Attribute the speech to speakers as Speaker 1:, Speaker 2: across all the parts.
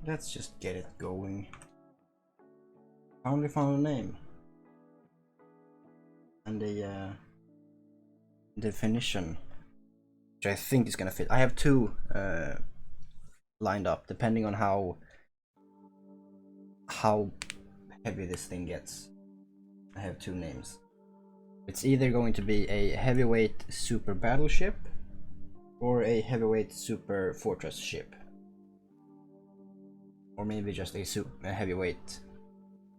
Speaker 1: let's just get it going. Finally found a name. And the definition, which I think is gonna fit. I have two lined up, depending on how heavy this thing gets. I have two names. It's either going to be a heavyweight super battleship or a heavyweight super fortress ship, or maybe just a heavyweight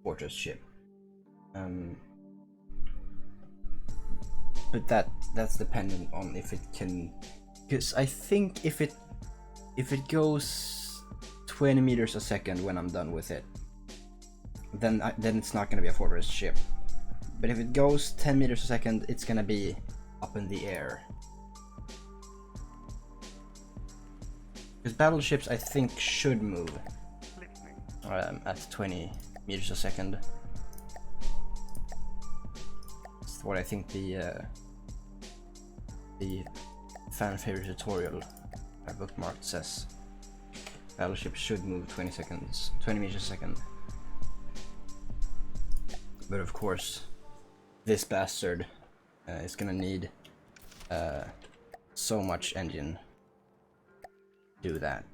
Speaker 1: fortress ship. But that's dependent on if it can, because I think if it goes 20 meters a second when I'm done with it, then it's not gonna be a fortress ship. But if it goes 10 meters a second, it's gonna be up in the air. Because battleships, I think, should move at 20 meters a second. That's what I think the fan favorite tutorial I bookmarked says. Battleships should move 20 meters a second. But of course, this bastard is gonna need so much engine to do that.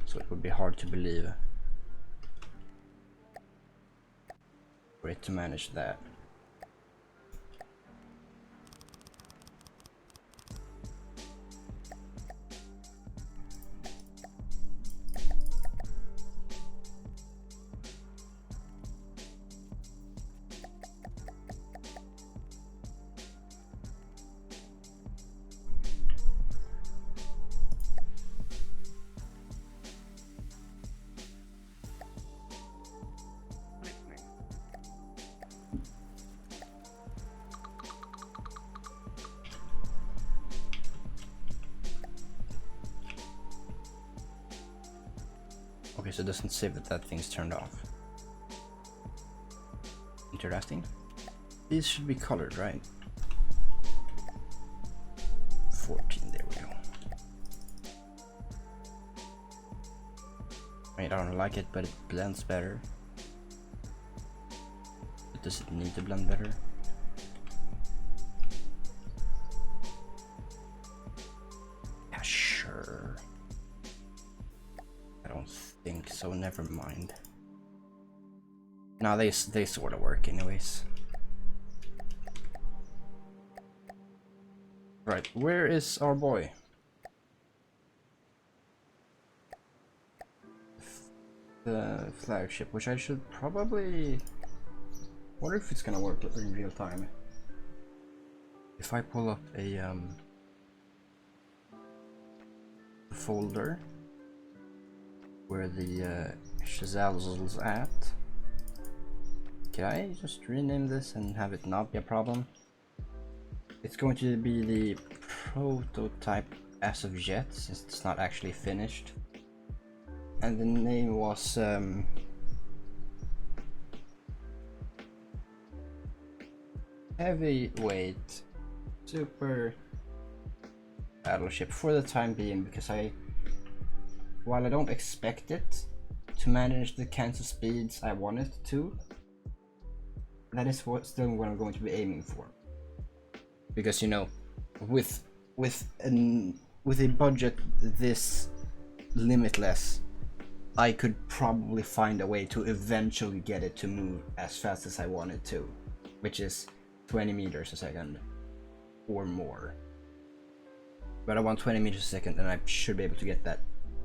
Speaker 1: So it would be hard to believe for it to manage that. Okay, so it doesn't say that thing's turned off. Interesting. These should be colored, right? 14, there we go. I mean, I don't like it, but it blends better. But does it need to blend better? Yeah, sure. I don't think so, never mind. No, they sort of work anyways. Right, where is our boy? The flagship, which I should probably wonder if it's gonna work in real time. If I pull up a folder where the Shazazzle's at. Can I just rename this and have it not be a problem? It's going to be the prototype as of yet, since it's not actually finished. And the name was heavyweight super battleship for the time being, because while I don't expect it to manage the kinds of speeds I want it to, that is still what I'm going to be aiming for. Because, you know, with a budget this limitless, I could probably find a way to eventually get it to move as fast as I want it to, which is 20 meters a second or more. But I want 20 meters a second, and I should be able to get that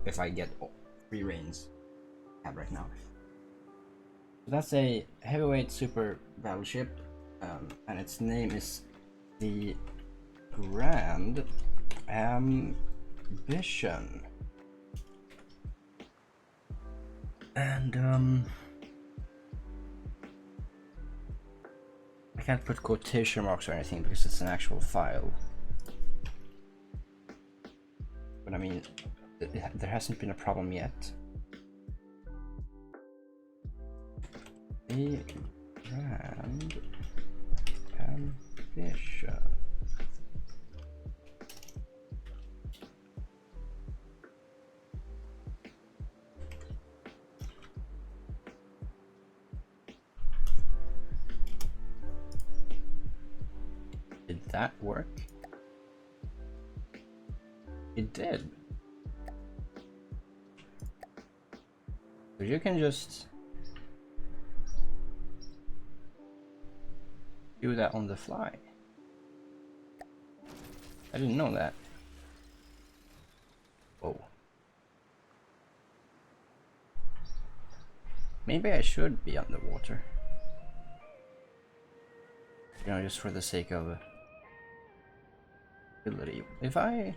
Speaker 1: if I get free reins I have right now. So that's a heavyweight super battleship, and its name is the Grand Ambition. And I can't put quotation marks or anything because it's an actual file. But I mean, there hasn't been a problem yet. A Grand Ambition. that work? It did. So you can just do that on the fly. I didn't know that. Whoa. Maybe I should be underwater. You know, just for the sake of ability. If I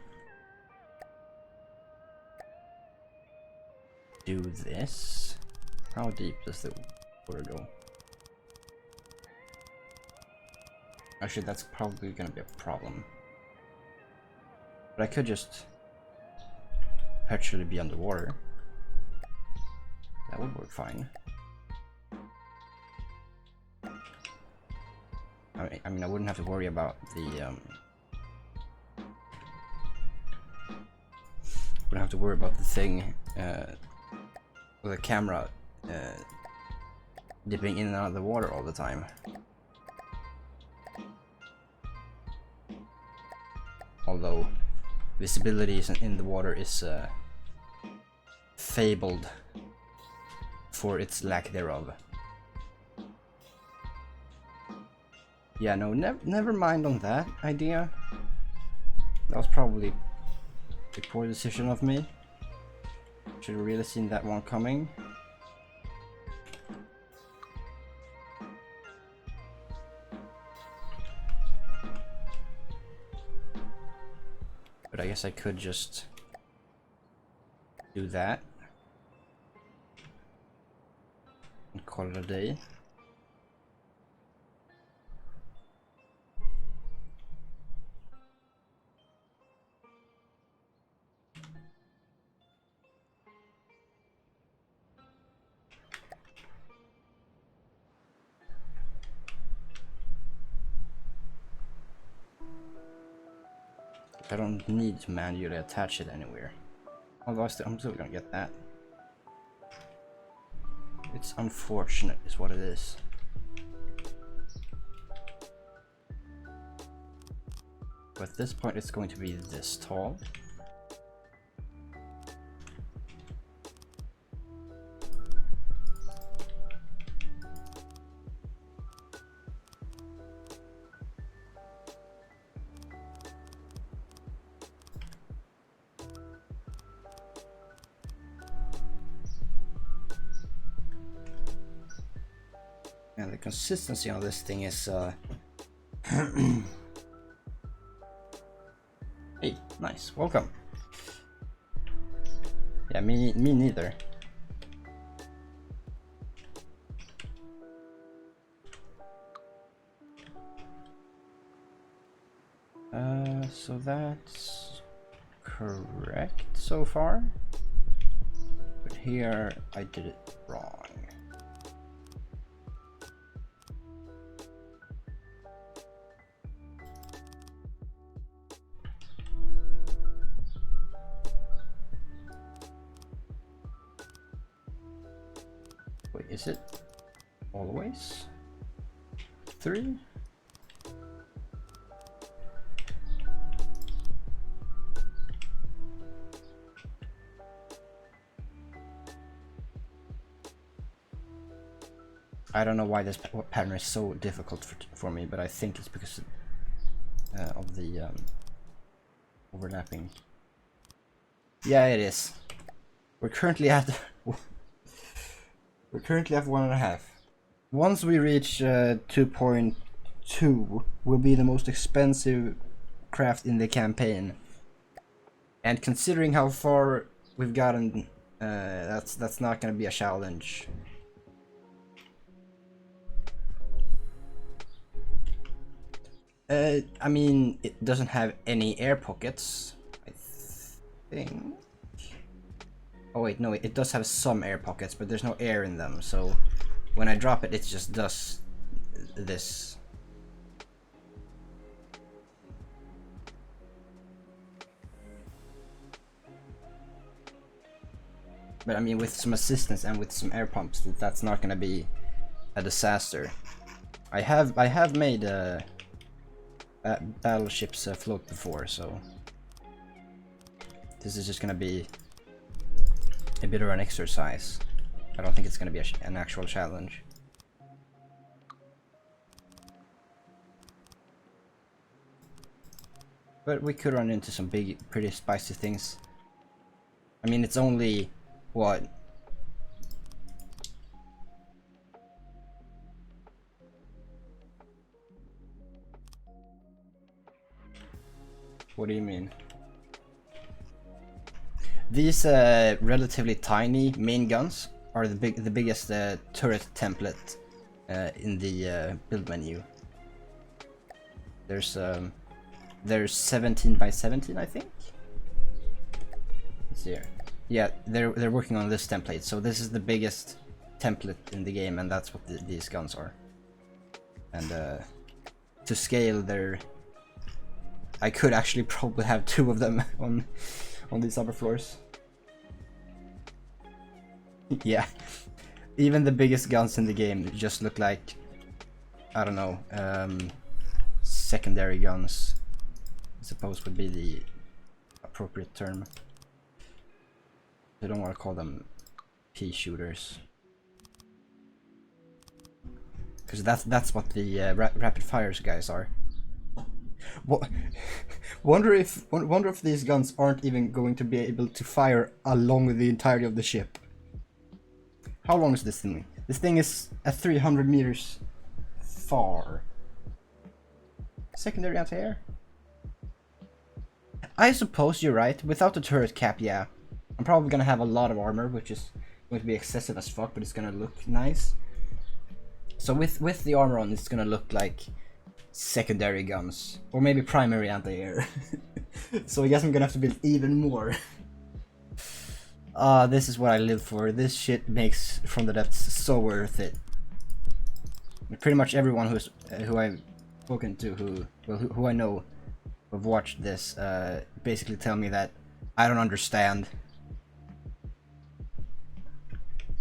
Speaker 1: do this, how deep does the water go? Actually, that's probably gonna be a problem. But I could just perpetually be underwater. That would work fine. I mean, I wouldn't have to worry about the wouldn't have to worry about the thing with the camera dipping in and out of the water all the time. Although visibility in the water is fabled for its lack thereof. Yeah, no, never mind on that idea. That was probably a poor decision of me. Should have really seen that one coming. But I guess I could just do that and call it a day. I don't need to manually attach it anywhere. Although I'm still gonna get that. It's unfortunate is what it is. But at this point it's going to be this tall. And the consistency on this thing is hey, nice, welcome. Yeah, me neither. So that's correct so far. But here I did it wrong. Wait, is it always 3? I don't know why this pattern is so difficult for me, but I think it's because of the overlapping. Yeah, it is. We're currently at 1.5. Once we reach 2.2, will be the most expensive craft in the campaign. And considering how far we've gotten, that's not going to be a challenge. I mean, it doesn't have any air pockets, I think. Oh wait, no, it does have some air pockets, but there's no air in them, so when I drop it, it just does this. But I mean, with some assistance and with some air pumps, that's not gonna be a disaster. I have made battleships float before, so this is just gonna be a bit of an exercise. I don't think it's gonna be an actual challenge. But we could run into some big, pretty spicy things. I mean, it's only, what? What do you mean? These relatively tiny main guns are the biggest turret template in the build menu. There's 17 by 17, I think. Let's see here. Yeah, they're working on this template, so this is the biggest template in the game, and that's what these guns are. And to scale, I could actually probably have 2 of them on these upper floors. Yeah, even the biggest guns in the game just look like, I don't know, secondary guns, I suppose would be the appropriate term. I don't want to call them pea shooters, because that's what the rapid fires guys are. What? Wonder if these guns aren't even going to be able to fire along the entirety of the ship. How long is this thing? This thing is at 300 meters far. Secondary anti-air? I suppose you're right. Without the turret cap, yeah. I'm probably gonna have a lot of armor, which is going to be excessive as fuck, but it's gonna look nice. So with the armor on, it's gonna look like secondary guns, or maybe primary anti-air. So I guess I'm gonna have to build even more. This is what I live for. This shit makes From the Depths so worth it. Pretty much everyone who I've spoken to, who I know, who've watched this, basically tell me that I don't understand.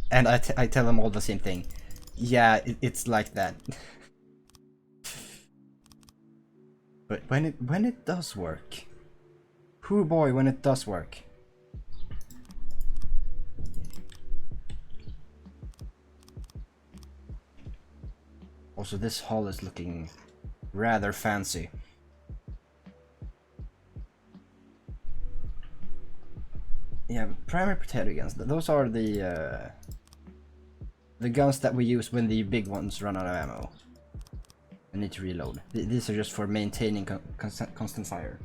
Speaker 1: And I tell them all the same thing. Yeah, it's like that. But when it does work, hoo boy, when it does work. Also, this hull is looking rather fancy. Yeah, primary potato guns. Those are the guns that we use when the big ones run out of ammo. I need to reload. These are just for maintaining constant fire.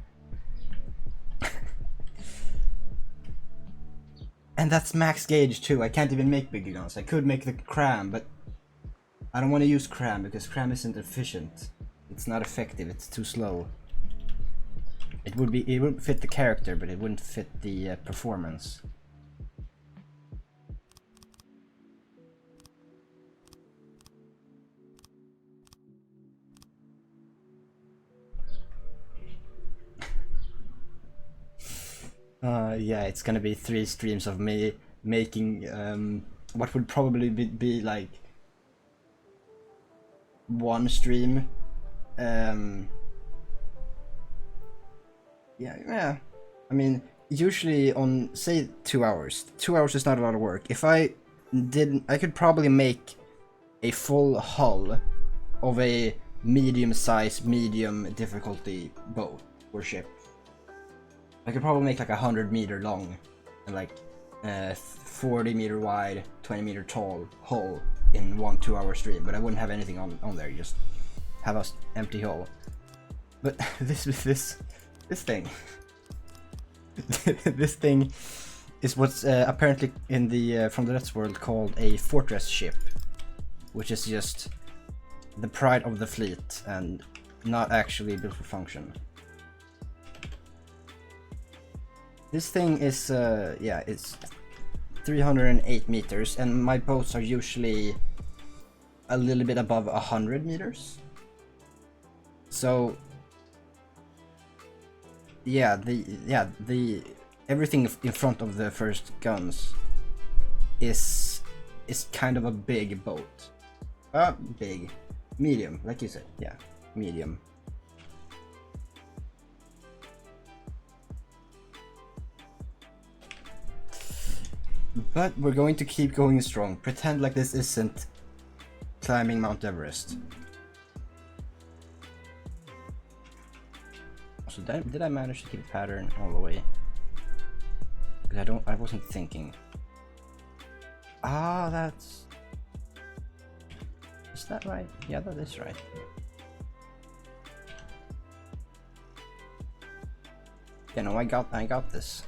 Speaker 1: And that's max gauge too. I can't even make bigger guns. I could make the cram, but I don't want to use cram because cram isn't efficient. It's not effective. It's too slow. It would fit the character, but it wouldn't fit the performance. Yeah, it's gonna be 3 streams of me making what would probably be like 1 stream. Yeah. I mean, usually on, say, 2 hours. 2 hours is not a lot of work. If I could probably make a full hull of a medium-sized, medium difficulty boat or ship. I could probably make like 100 meter long and like 40 meter wide, 20 meter tall hull in 1 2-hour stream, but I wouldn't have anything on there. You just have a empty hull. But this thing, this thing is what's apparently in the From the Depths world called a fortress ship, which is just the pride of the fleet and not actually built for function. This thing is, yeah, it's 308 meters, and my boats are usually a little bit above 100 meters. So, yeah, everything in front of the first guns is kind of a big boat. Big, medium, like you said, yeah, medium. But we're going to keep going strong. Pretend like this isn't climbing Mount Everest. So did I manage to keep a pattern all the way? Because I wasn't thinking. Ah, that's... Is that right? Yeah, that is right. Yeah, no, I got this.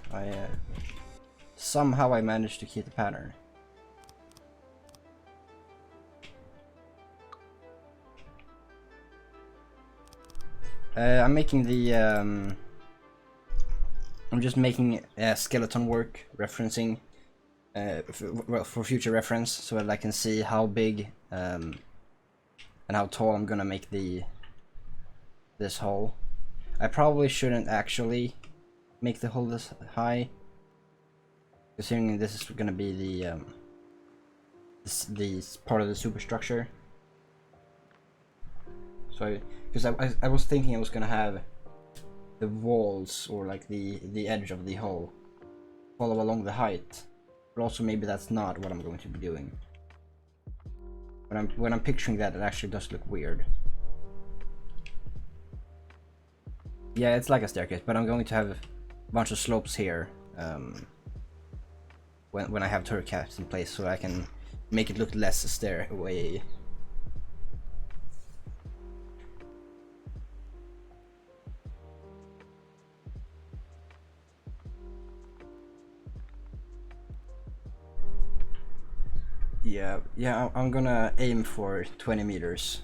Speaker 1: Somehow I managed to keep the pattern. I'm making the I'm just making skeleton work referencing for future reference, so that I can see how big and how tall I'm gonna make this hole. I probably shouldn't actually make the hole this high, considering this is gonna be the this part of the superstructure. So, because I was thinking I was gonna have the walls, or like the edge of the hole, follow along the height, but also maybe that's not what I'm going to be doing. When I'm picturing that, it actually does look weird. Yeah, it's like a staircase, but I'm going to have a bunch of slopes here when I have turret caps in place, so I can make it look less stairway. Yeah, I'm gonna aim for 20 meters.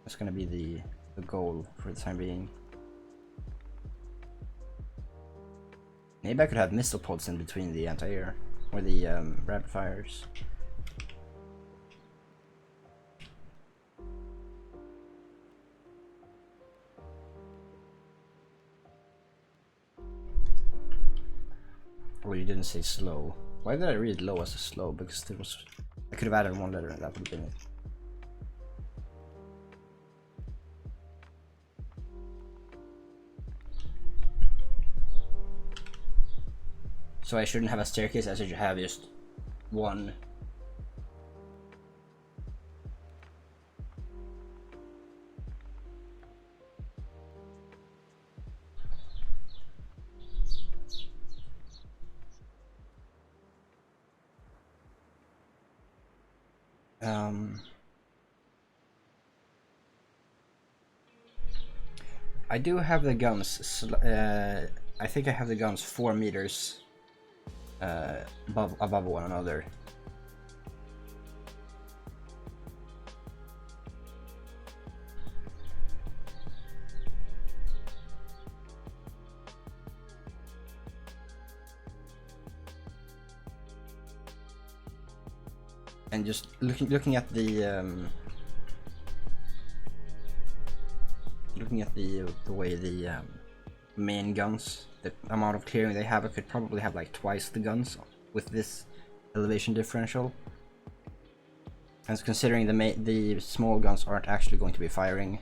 Speaker 1: That's gonna be the goal for the time being. Maybe I could have missile pods in between the anti-air or the rapid fires. Oh, you didn't say slow. Why did I read low as a slow? Because there was... I could have added one letter and that would have been it. So I shouldn't have a staircase, I should have just one. I do have the guns, I think I have the guns 4 meters above one another. And just looking at the way the main guns, the amount of clearing they have, I could probably have like twice the guns with this elevation differential. And considering the small guns aren't actually going to be firing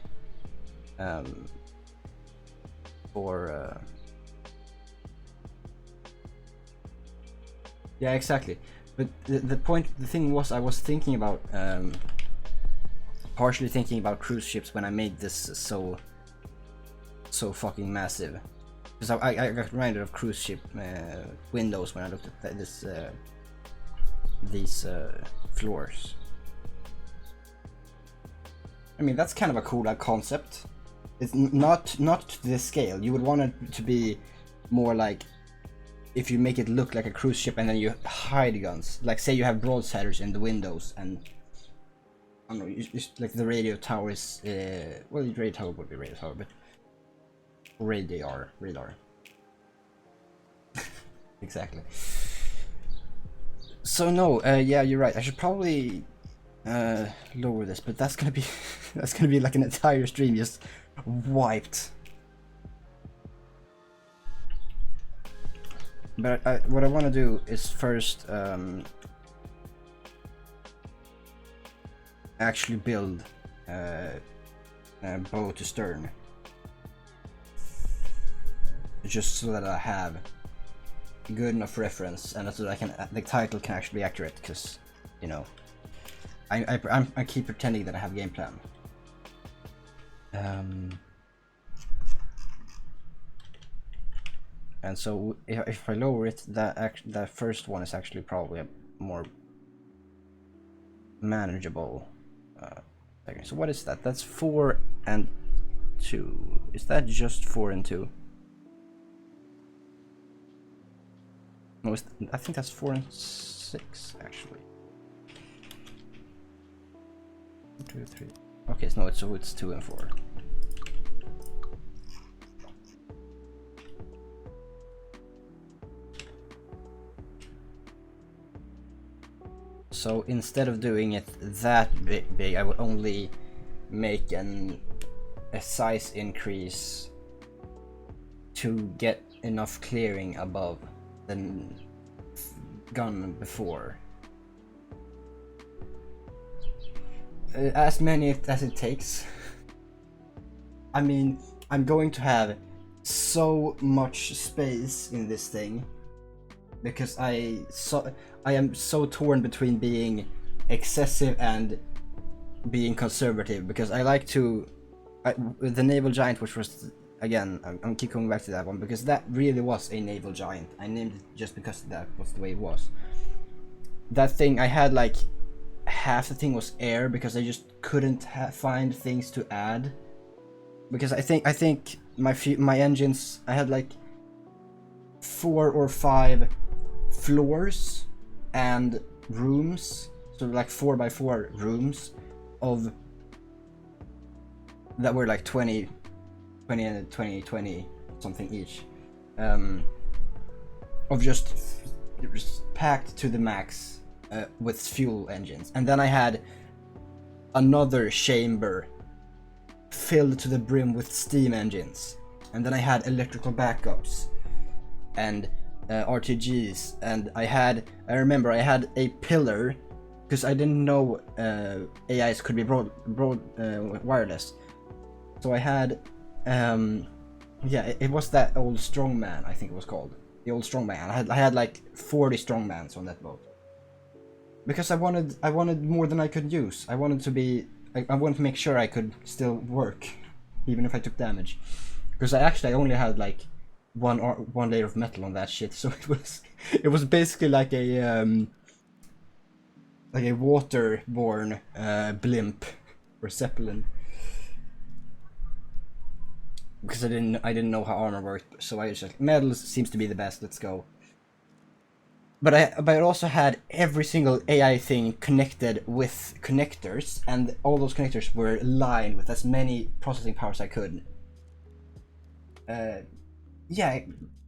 Speaker 1: yeah, exactly. But the thing was, I was thinking about partially thinking about cruise ships when I made this so fucking massive, because I got reminded of cruise ship windows when I looked at these floors. I mean, that's kind of a cool concept. It's not to this scale. You would want it to be more like if you make it look like a cruise ship and then you hide guns. Like say you have broadsiders in the windows and I don't know, just like the radio tower is well, the radio tower would be radio tower, but radar. Exactly. So no, yeah, you're right. I should probably lower this, but that's gonna be like an entire stream just wiped. But what I want to do is first actually build bow to stern, just so that I have good enough reference, and so the title can actually be accurate, because, you know, I keep pretending that I have a game plan. And so if I lower it, that first one is actually probably a more manageable. So what is that? That's 4 and 2. Is that just 4 and 2? No, I think that's 4 and 6 actually. 2, 3. Okay, so no, it's 2 and 4. So instead of doing it that big, I would only make a size increase to get enough clearing above the gun before. As many as it takes. I mean, I'm going to have so much space in this thing, because I am so torn between being excessive and being conservative, because I like to the naval giant, which was, again, I'm keep coming back to that one, because that really was a naval giant. I named it just because that was the way it was. That thing, I had like half the thing was air, because I just couldn't find things to add, because I think my engines, I had like 4 or 5 floors and rooms, so like 4x4 rooms of that were like 20 and 20 something each, of just packed to the max with fuel engines. And then I had another chamber filled to the brim with steam engines, and then I had electrical backups and RTGs, and I remember I had a pillar, because I didn't know AIs could be broad wireless. So I had it was that old strongman, I think it was called, the old strongman. I had like 40 strongmans on that boat, because I wanted more than I could use. I wanted to make sure I could still work even if I took damage, because I only had like one layer of metal on that shit, so it was basically like a waterborne blimp or zeppelin, because I didn't know how armor worked, so I just like, metal seems to be the best, let's go. But I also had every single AI thing connected with connectors, and all those connectors were lined with as many processing powers I could. Yeah,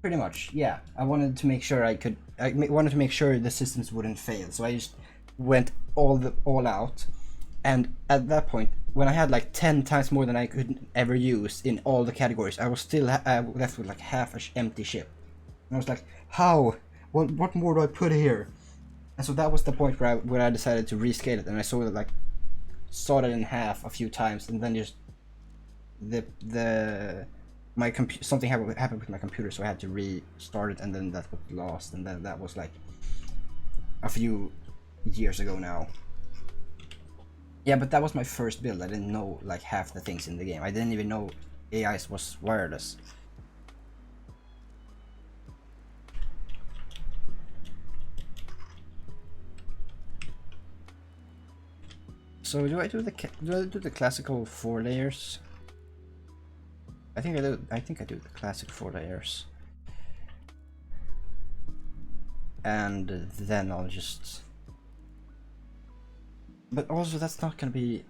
Speaker 1: pretty much. Yeah, I wanted to make sure wanted to make sure the systems wouldn't fail, so I just went all out. And at that point, when I had like 10 times more than I could ever use in all the categories, I was still left with like half an empty ship. And I was like, how? What more do I put here? And so that was the point where I decided to rescale it, and I saw it like sawed it in half a few times, and then just something happened with my computer, so I had to restart it, and then that was lost, and then that was like a few years ago now. Yeah, but that was my first build. I didn't know like half the things in the game. I didn't even know AIs was wireless. So do I do the classical 4 layers? I think I do the classic 4 layers. And then I'll just... But also that's not gonna be...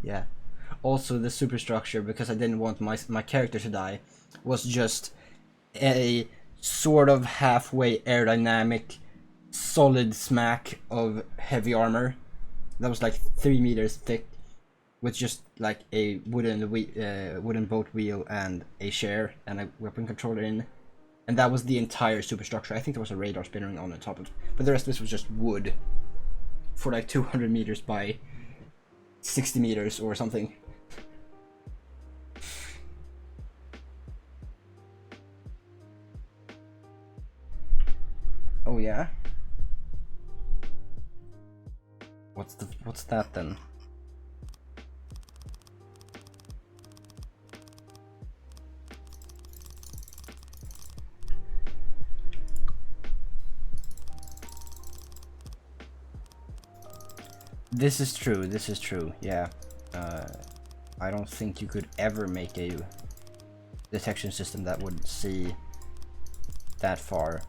Speaker 1: Yeah. Also the superstructure, because I didn't want my character to die, was just a sort of halfway aerodynamic solid smack of heavy armor that was like 3 meters thick, with just like a wooden boat wheel and a chair and a weapon controller in, and that was the entire superstructure. I think there was a radar spinning on the top of it, but the rest of this was just wood for like 200 meters by 60 meters or something. Oh yeah? What's that then? This is true, yeah. I don't think you could ever make a detection system that would see that far.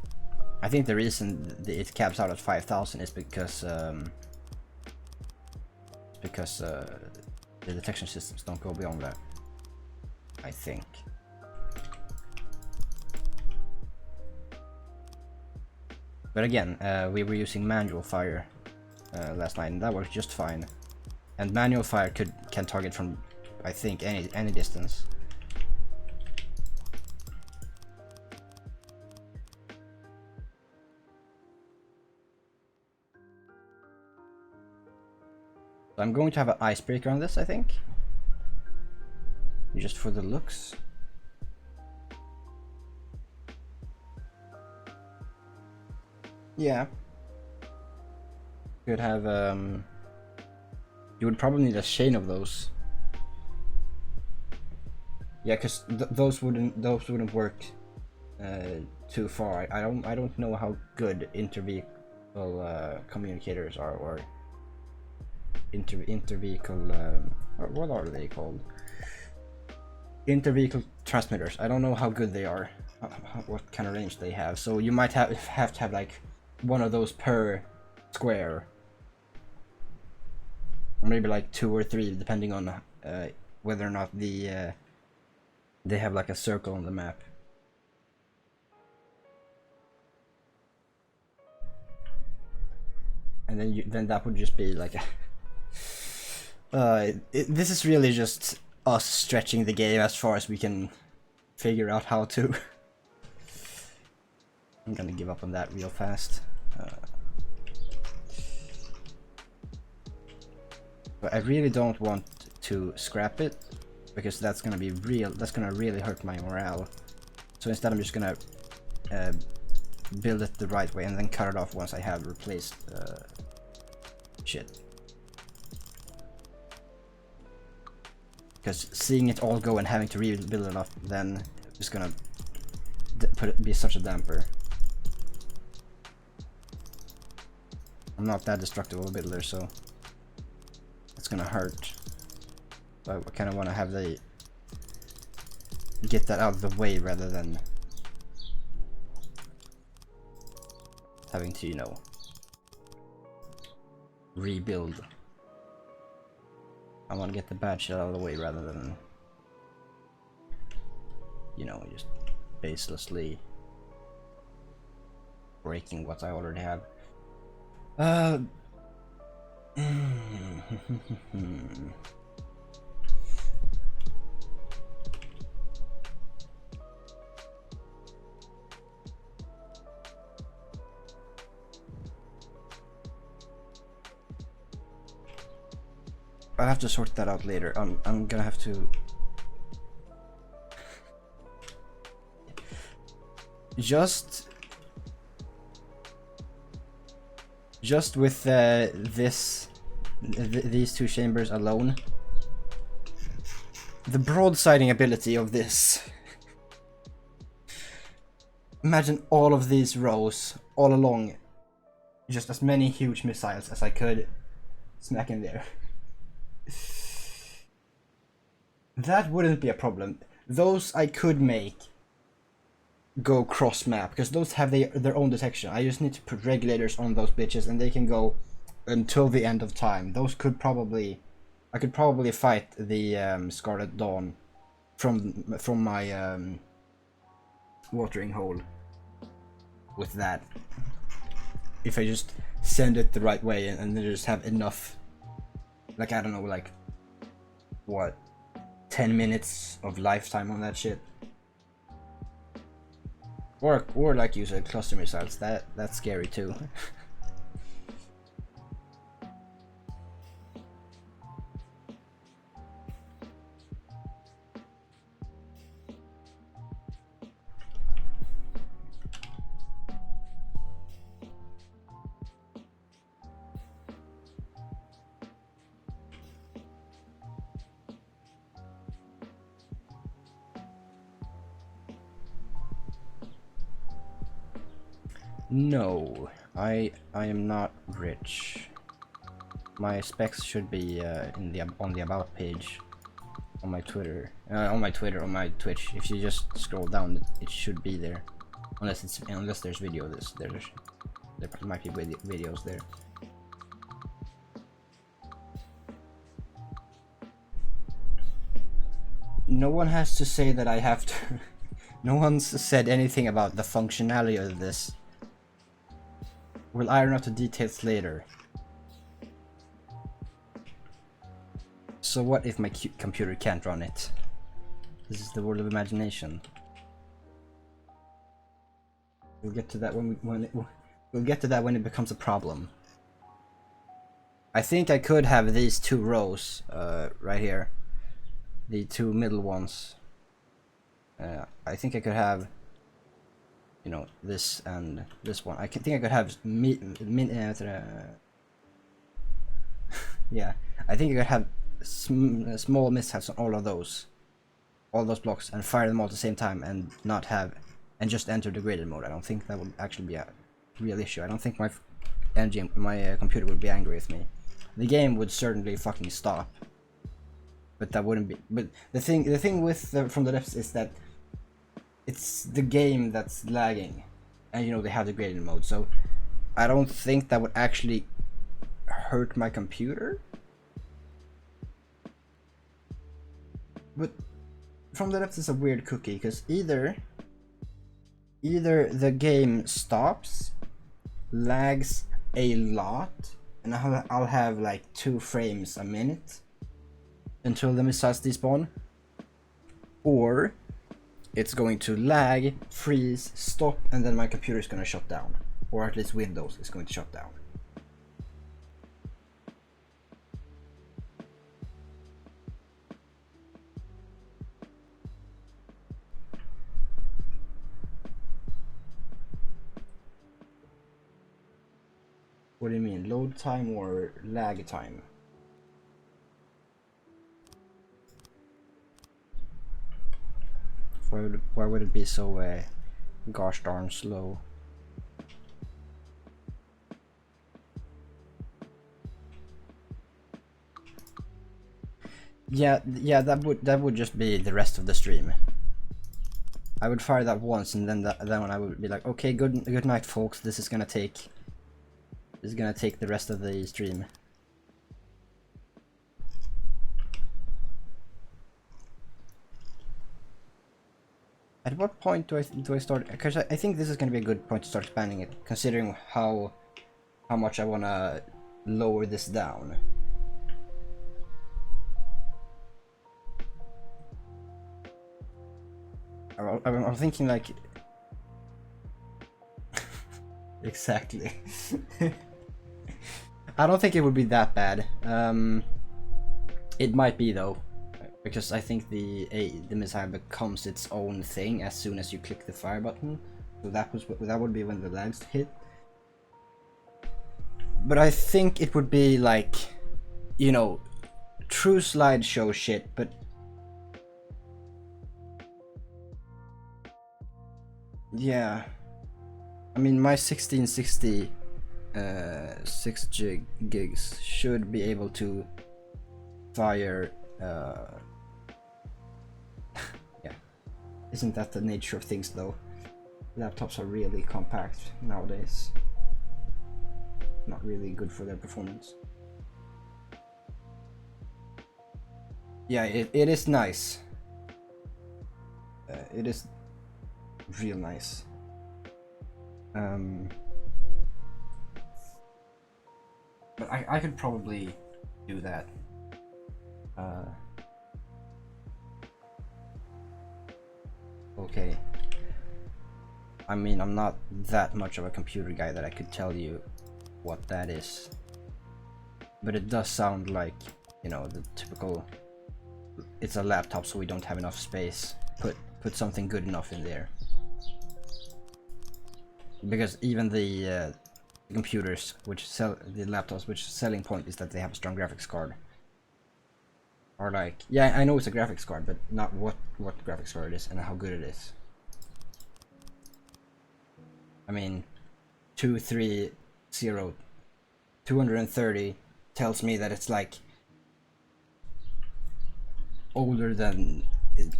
Speaker 1: I think the reason it caps out at 5,000 is because the detection systems don't go beyond that, I think. But again, we were using manual fire last night, and that worked just fine. And manual fire can target from, I think, any distance. So I'm going to have an icebreaker on this, I think. Just for the looks. Yeah. Could have you would probably need a chain of those. Yeah, because those wouldn't work too far. I don't know how good inter-vehicle communicators are, or inter-vehicle what are they called? Inter-vehicle transmitters. I don't know how good they are, what kind of range they have. So you might have to have like one of those per square, or maybe like 2 or 3, depending on whether or not they have like a circle on the map. And then that would just be like a this is really just us stretching the game as far as we can figure out how to. I'm gonna give up on that real fast. But I really don't want to scrap it, because that's gonna really hurt my morale. So instead I'm just gonna build it the right way and then cut it off once I have replaced shit. Because seeing it all go and having to rebuild it up then is gonna be such a damper. I'm not that destructive of a builder, so it's gonna hurt. But I kind of want to have get that out of the way rather than having to, you know, rebuild. I want to get the bad shit out of the way rather than, you know, just baselessly breaking what I already have. I'll have to sort that out later. I'm gonna have to just with these 2 chambers alone, the broadsiding ability of this. Imagine all of these rows all along, just as many huge missiles as I could smack in there. That wouldn't be a problem. Those I could make go cross map, because those have their own detection. I just need to put regulators on those bitches and they can go until the end of time. Those could probably, I could probably fight the Scarlet Dawn from my watering hole with that, if I just send it the right way and then just have enough, like, I don't know, like, what, 10 minutes of lifetime on that shit. Or like you said, cluster missiles. That's scary too. No, I am not rich. My specs should be on the about page on my Twitter, on my Twitch. If you just scroll down, it should be there. Unless there's videos, there might be videos there. No one has to say that I have to. No one's said anything about the functionality of this. We'll iron out the details later. So what if my computer can't run it? This is the world of imagination. We'll get to that we'll get to that when it becomes a problem. I think I could have these two rows right here, the two middle ones. I think I could have, you know, this and this one. I think I could have yeah, I think I could have small mishaps on all those blocks and fire them all at the same time and not have, and just enter degraded mode. I don't think that would actually be a real issue. I don't think my computer would be angry with me. The game would certainly fucking stop, but that wouldn't be. But the thing with from the depths is that it's the game that's lagging, and you know they have degraded mode, so I don't think that would actually hurt my computer. But from the depths is a weird cookie, because either the game stops, lags a lot, and I'll have like 2 frames a minute until the missiles despawn, or it's going to lag, freeze, stop, and then my computer is going to shut down, or at least Windows is going to shut down. What do you mean, load time or lag time? Why would it be so gosh darn slow? Yeah, that would just be the rest of the stream. I would fire that once, and then I would be like, okay, good night, folks. This is gonna take the rest of the stream. At what point do I start? Because I think this is gonna be a good point to start expanding it, considering how much I wanna lower this down. I'm thinking like exactly. I don't think it would be that bad. It might be though, because I think the missile becomes its own thing as soon as you click the fire button. So that would be when the lags hit. But I think it would be like, you know, true slideshow shit, but yeah. I mean, my 1660 6 gigs should be able to fire yeah. Isn't that the nature of things though? Laptops are really compact nowadays. Not really good for their performance. Yeah, it is nice. It is real nice. But I could probably do that. Okay. I mean, I'm not that much of a computer guy that I could tell you what that is. But it does sound like, you know, the typical, it's a laptop so we don't have enough space. Put something good enough in there. Because even the computers which sell the laptops, which selling point is that they have a strong graphics card, are like, yeah, I know it's a graphics card, but not what graphics card it is and how good it is. I mean, 230 tells me that it's like older than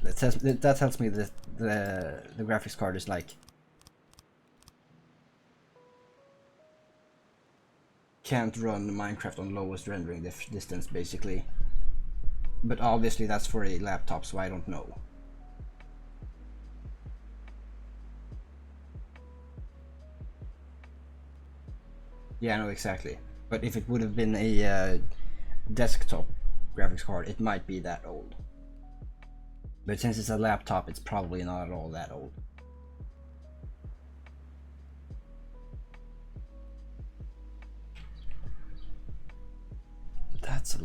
Speaker 1: that tells me that the graphics card is like can't run Minecraft on lowest rendering distance basically, but obviously that's for a laptop, so I don't know. Yeah, no, exactly. But if it would have been a desktop graphics card, it might be that old. But since it's a laptop, it's probably not at all that old. That's a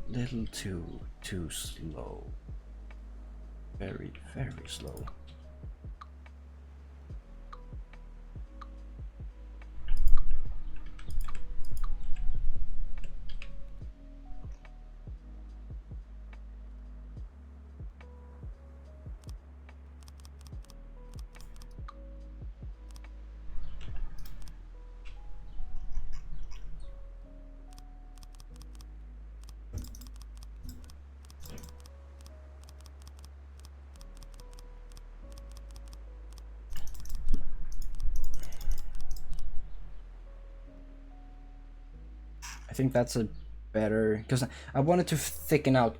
Speaker 1: little too slow. Very slow. I think that's a better, because I wanted to thicken out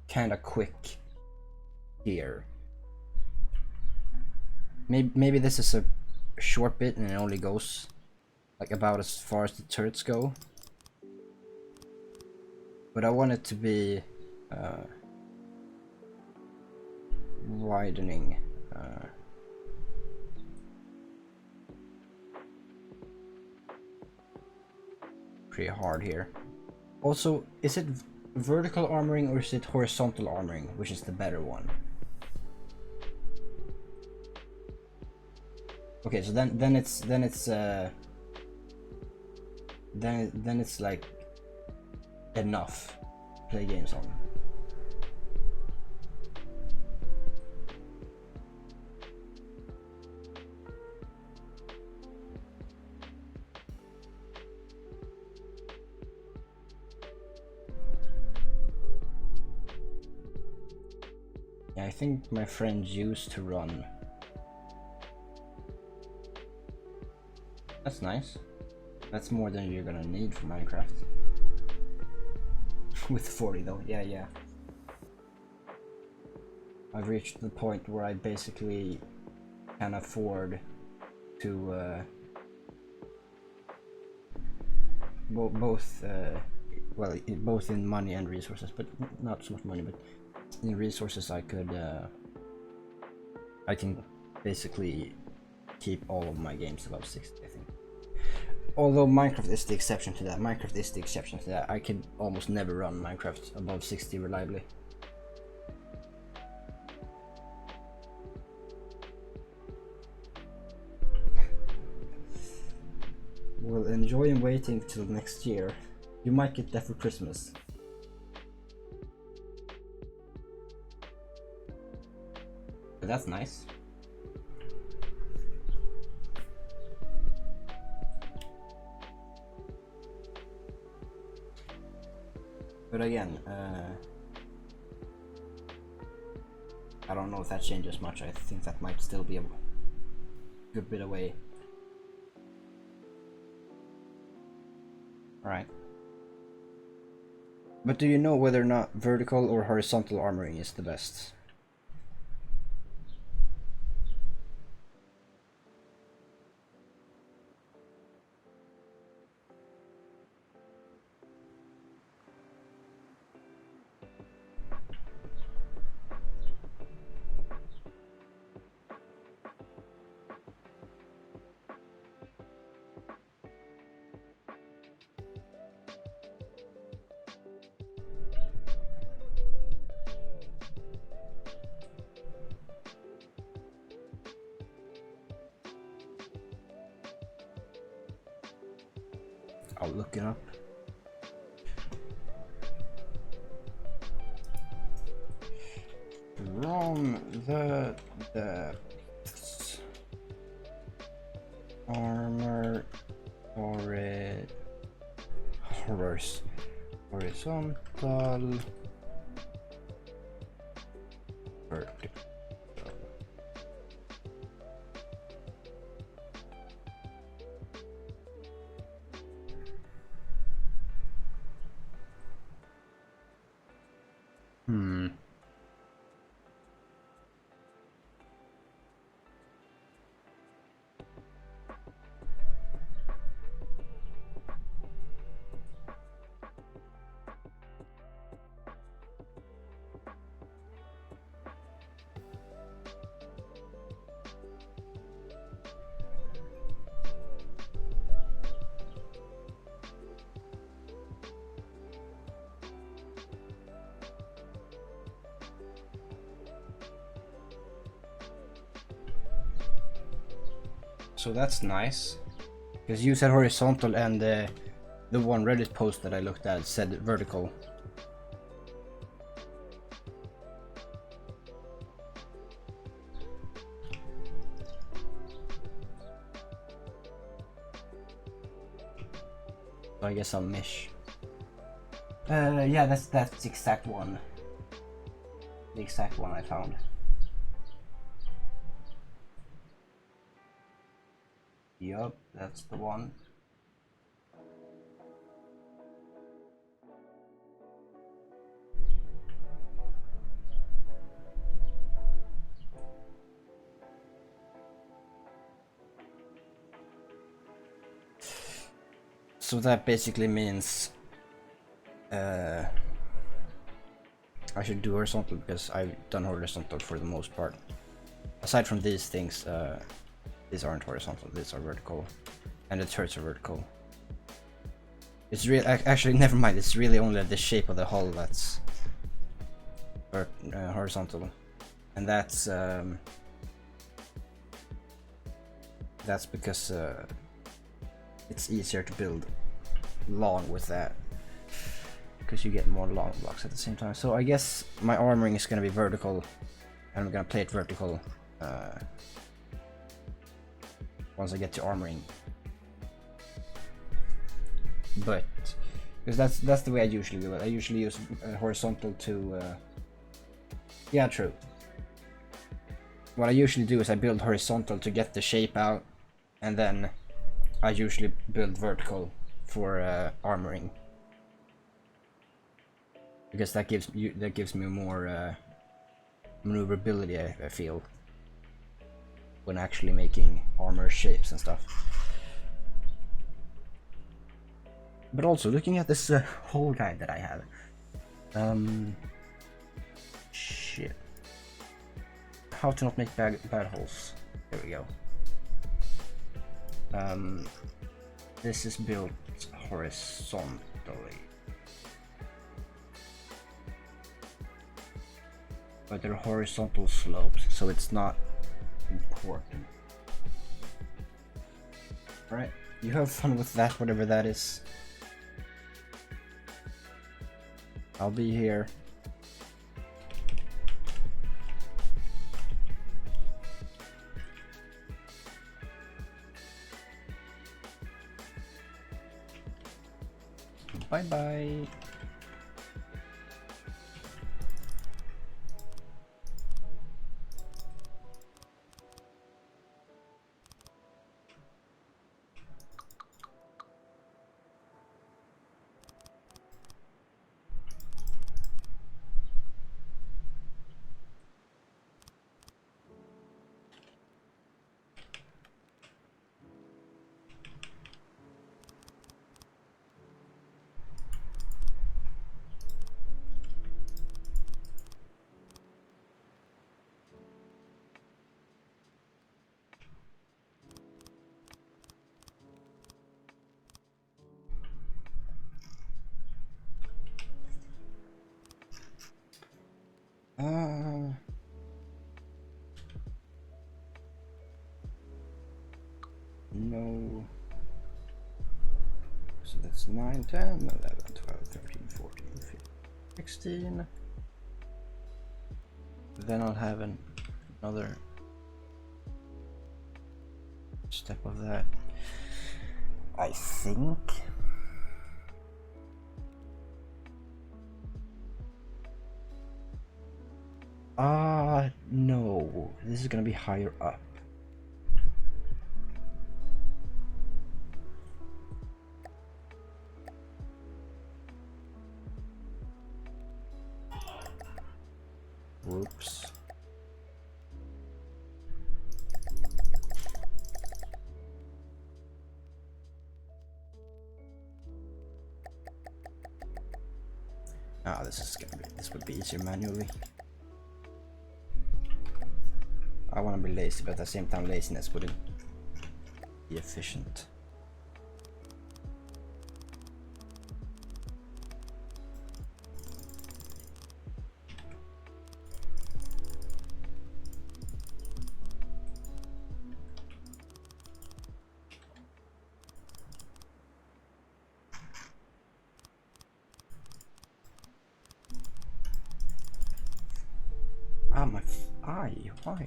Speaker 1: kind of quick here. Maybe this is a short bit and it only goes like about as far as the turrets go. But I want it to be widening. Pretty hard here. Also, is it vertical armoring or is it horizontal armoring, which is the better one? Okay, so then it's like enough to play games on. Yeah, I think my friend used to run. That's nice. That's more than you're gonna need for Minecraft. With 40 though, yeah. I've reached the point where I basically can afford to both in money and resources, but not so much money, but in resources I can basically keep all of my games above 60, I think. Although Minecraft is the exception to that. I can almost never run Minecraft above 60 reliably. Well, enjoy waiting till next year. You might get that for Christmas. But that's nice. But again, I don't know if that changes much. I think that might still be a good bit away. Alright. But do you know whether or not vertical or horizontal armoring is the best? I'll look it up. From the depths. armor horizontal vertical. So that's nice, because you said horizontal and the one Reddit post that I looked at said vertical. So I guess I'll mesh. Yeah, that's the exact one. The exact one I found. Yup, that's the one. So that basically means I should do horizontal because I've done horizontal for the most part. Aside from these things, these aren't horizontal, these are vertical. And the turrets are vertical. It's really, actually never mind, it's really only the shape of the hull that's horizontal. And that's because it's easier to build long with that, because you get more long blocks at the same time. So I guess my armoring is gonna be vertical, and I'm gonna play it vertical once I get to armoring. But because that's the way I usually do it. I usually use horizontal to yeah, true. What I usually do is I build horizontal to get the shape out, and then I usually build vertical for armoring, because that gives me more maneuverability, I feel, when actually making armor shapes and stuff. But also looking at this whole guide that I have, shit, how to not make bad holes. There we go. This is built horizontally, but they're horizontal slopes, so it's not important. Alright, you have fun with that, whatever that is. I'll be here. Bye bye. No. So that's 9, 10, 11, 12, 13, 14, 15, 16. Then I'll have another step of that. I think. No. This is gonna be higher up. Whoops. This would be easier manually. I want to be lazy, but at the same time laziness wouldn't be efficient. My eye, why?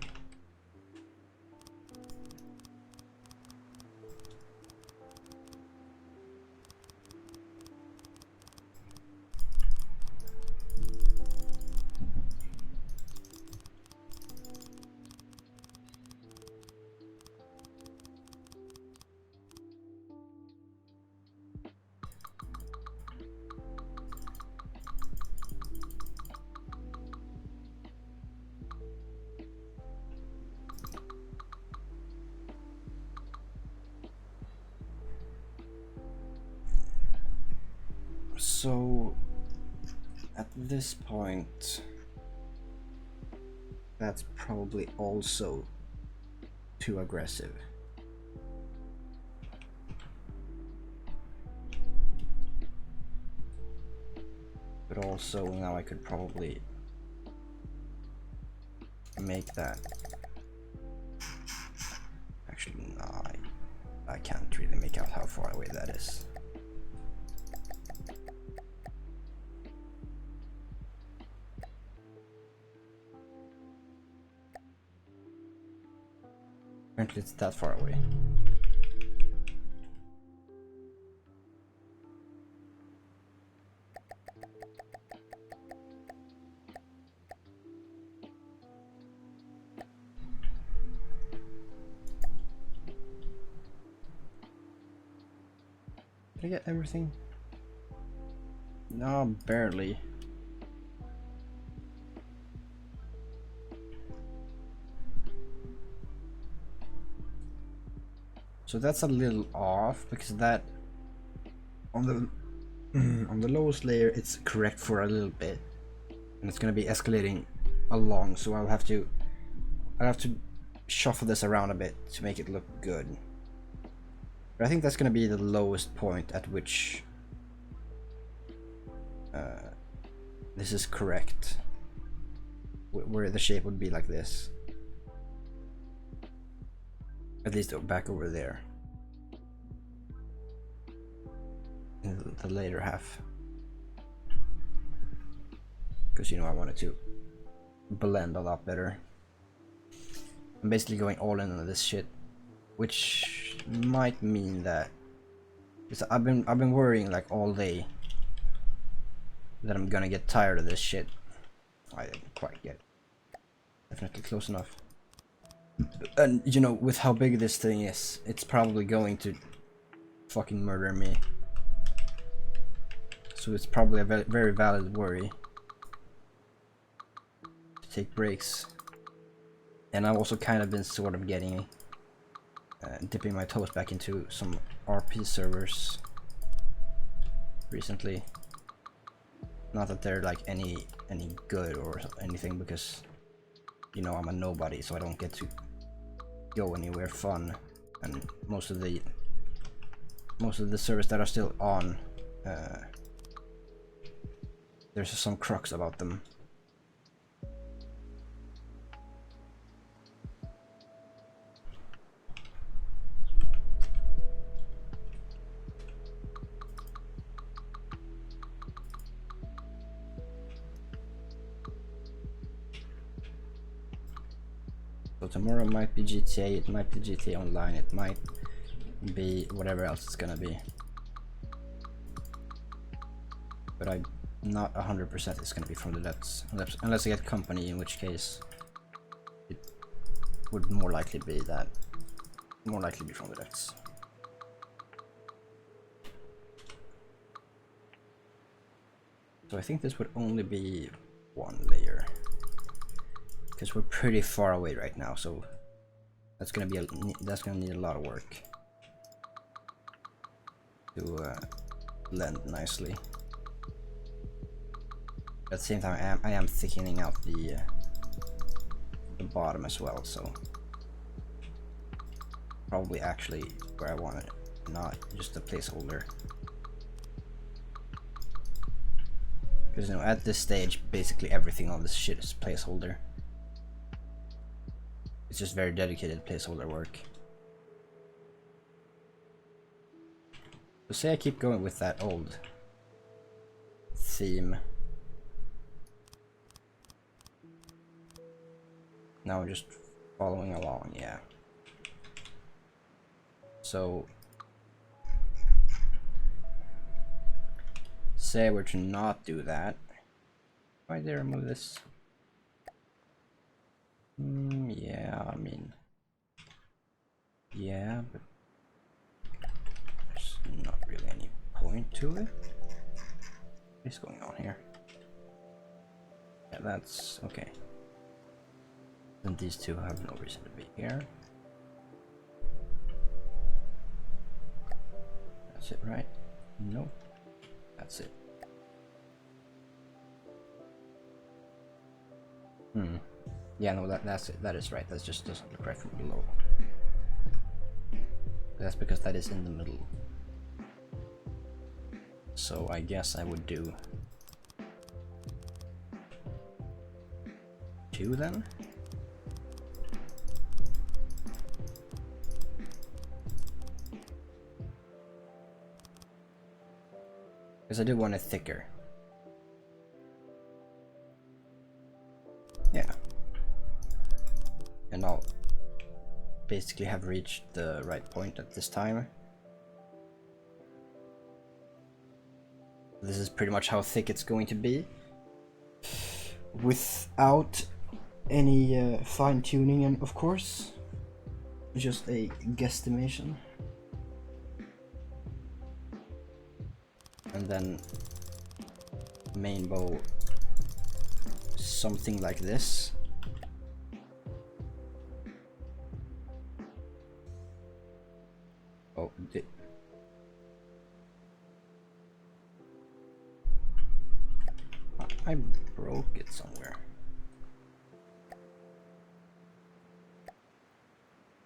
Speaker 1: So at this point, that's probably also too aggressive. But also now I could probably make that. Actually, no, I can't really make out how far away that is. Apparently it's that far away. Did I get everything? No, barely. So that's a little off because that on the on the lowest layer it's correct for a little bit, and it's gonna be escalating along. So I'll have to shuffle this around a bit to make it look good. But I think that's gonna be the lowest point at which this is correct, where the shape would be like this. At least back over there. In the later half. Because, you know, I wanted to blend a lot better. I'm basically going all in on this shit. Which might mean that... Because I've been worrying like all day that I'm gonna get tired of this shit. I didn't quite get it. Definitely close enough. And you know, with how big this thing is, it's probably going to fucking murder me. So it's probably a very valid worry to take breaks. And I've also kind of been sort of getting dipping my toes back into some RP servers recently. Not that they're like any good or anything, because you know I'm a nobody, so I don't get to go anywhere fun, and most of the servers that are still on, there's some crux about them. So So tomorrow might be GTA, it might be GTA Online, it might be whatever else it's gonna be. But I'm not 100% it's gonna be from the depths, unless I get company, in which case it would more likely be from the depths. So I think this would only be one layer, because we're pretty far away right now, so that's gonna need a lot of work to blend nicely. At the same time, I am thickening out the bottom as well, so probably actually where I want it, not just a placeholder. Because, you know, at this stage, basically everything on this shit is placeholder. It's just very dedicated placeholder work. So say I keep going with that old theme. Now I'm just following along, yeah. So say I were to not do that. Why did I remove this? Yeah, I mean, yeah, but there's not really any point to it. What's going on here? Yeah, that's okay. Then these two have no reason to be here. That's it, right? Nope. That's it. Yeah, no, that's it. That is right. That just doesn't look right from below. That's because that is in the middle. So I guess I would do 2 then. Because I do want it thicker. Yeah. And I'll basically have reached the right point at this time. This is pretty much how thick it's going to be, without any fine tuning, and of course, just a guesstimation. And then main bow something like this. Oh, I broke it somewhere.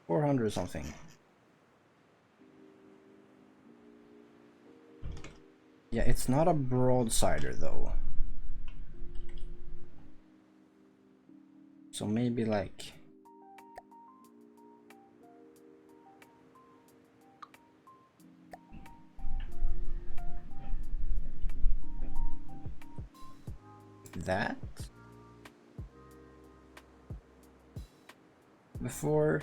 Speaker 1: 400 something. Yeah, it's not a broadsider though. So maybe like that before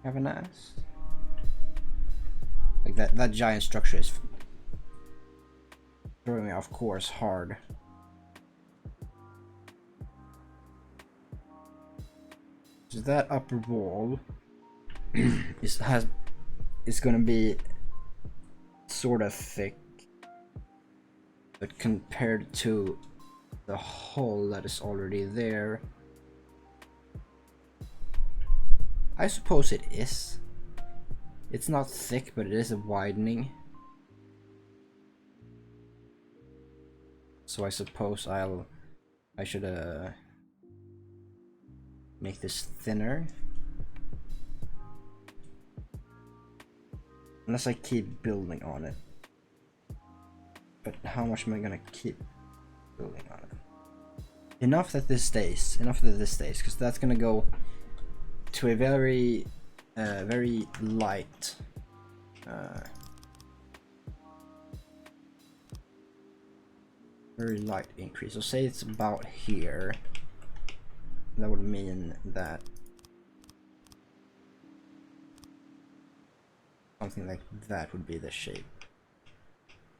Speaker 1: I have an ass. Like that giant structure is throwing me off course hard. So that upper wall is gonna be sort of thick, but compared to the hole that is already there, I suppose it is. It's not thick, but it is a widening. So I suppose I should make this thinner. Unless I keep building on it. But how much am I gonna keep building on it? Enough that this stays, because that's gonna go to a very very light increase. So say it's about here, that would mean that something like that would be the shape,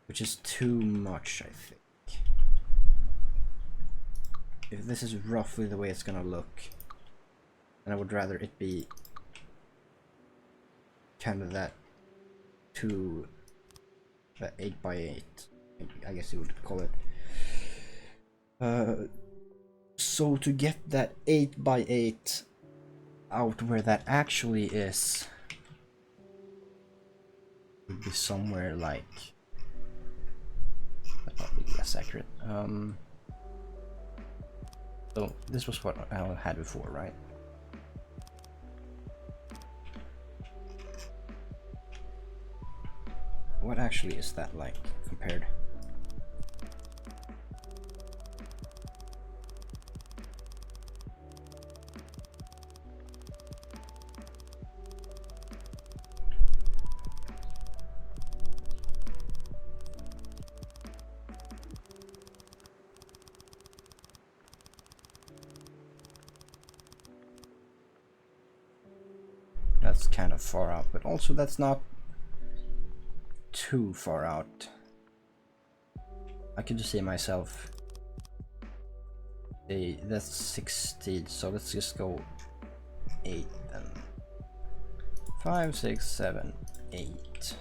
Speaker 1: which is too much, I think. If this is roughly the way it's gonna look, then I would rather it be kind of that 8x8, I guess you would call it. So to get that 8x8 out where that actually is, would be somewhere like, that's probably less accurate. So this was what I had before, right? What actually is that like compared? That's kind of far out, but also that's not too far out. I could just see myself. That's 16, so let's just go 8 then. 5, 6, 7, 8.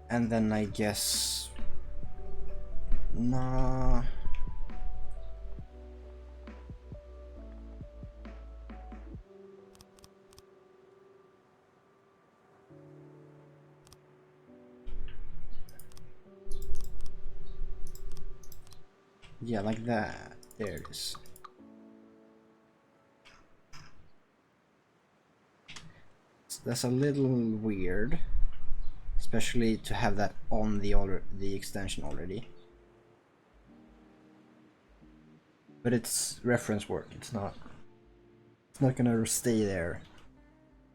Speaker 1: And then I guess, nah. Yeah, like that. There it is. That's a little weird, especially to have that on the extension already. But it's reference work. It's not gonna stay there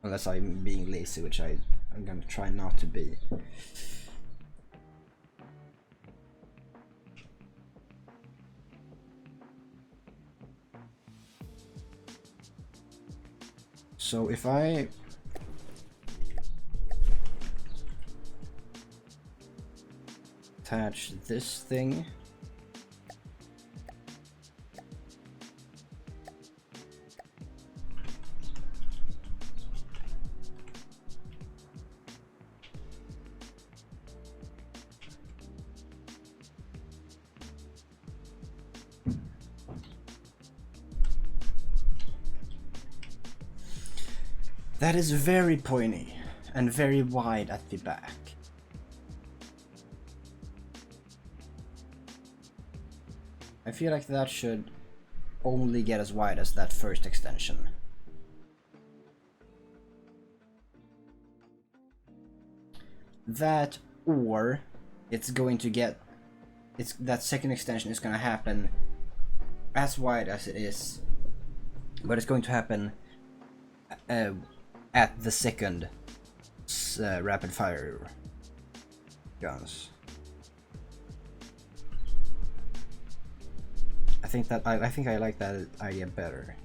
Speaker 1: unless I'm being lazy, which I'm gonna try not to be. So if I attach this thing that is very pointy and very wide at the back. I feel like that should only get as wide as that first extension. That, or it's going to get, that second extension is going to happen as wide as it is, but it's going to happen at the second rapid fire guns. I think I like that idea better.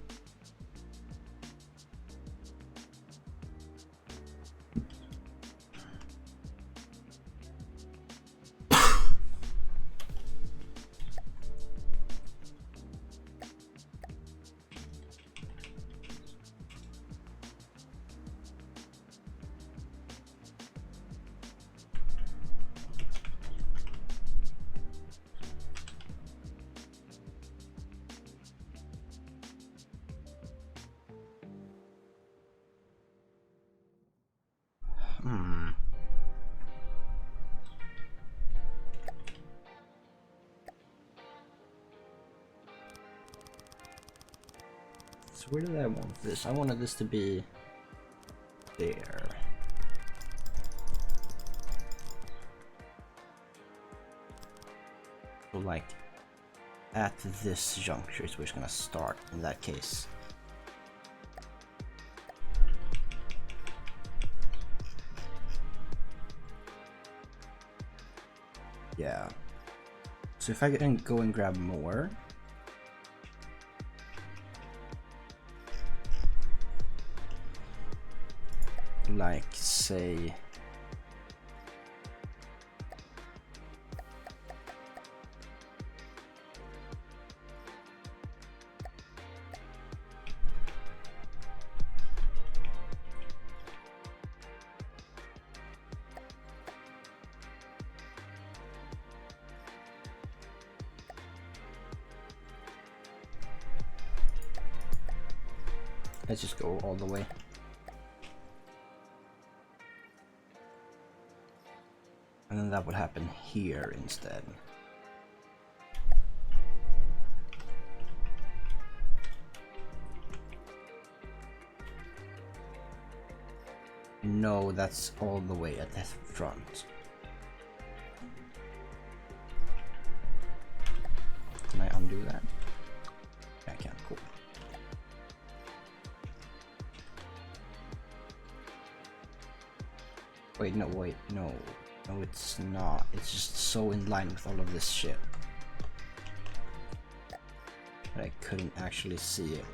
Speaker 1: So where did I want this? I wanted this to be there. So like at this juncture is where it's gonna start in that case. Yeah. So if I can go and grab more. Like, say... Let's just go all the way. And then that would happen here instead. No, that's all the way at the front. Can I undo that? I can, cool. Wait, no, no. No, it's not. It's just so in line with all of this shit that I couldn't actually see it.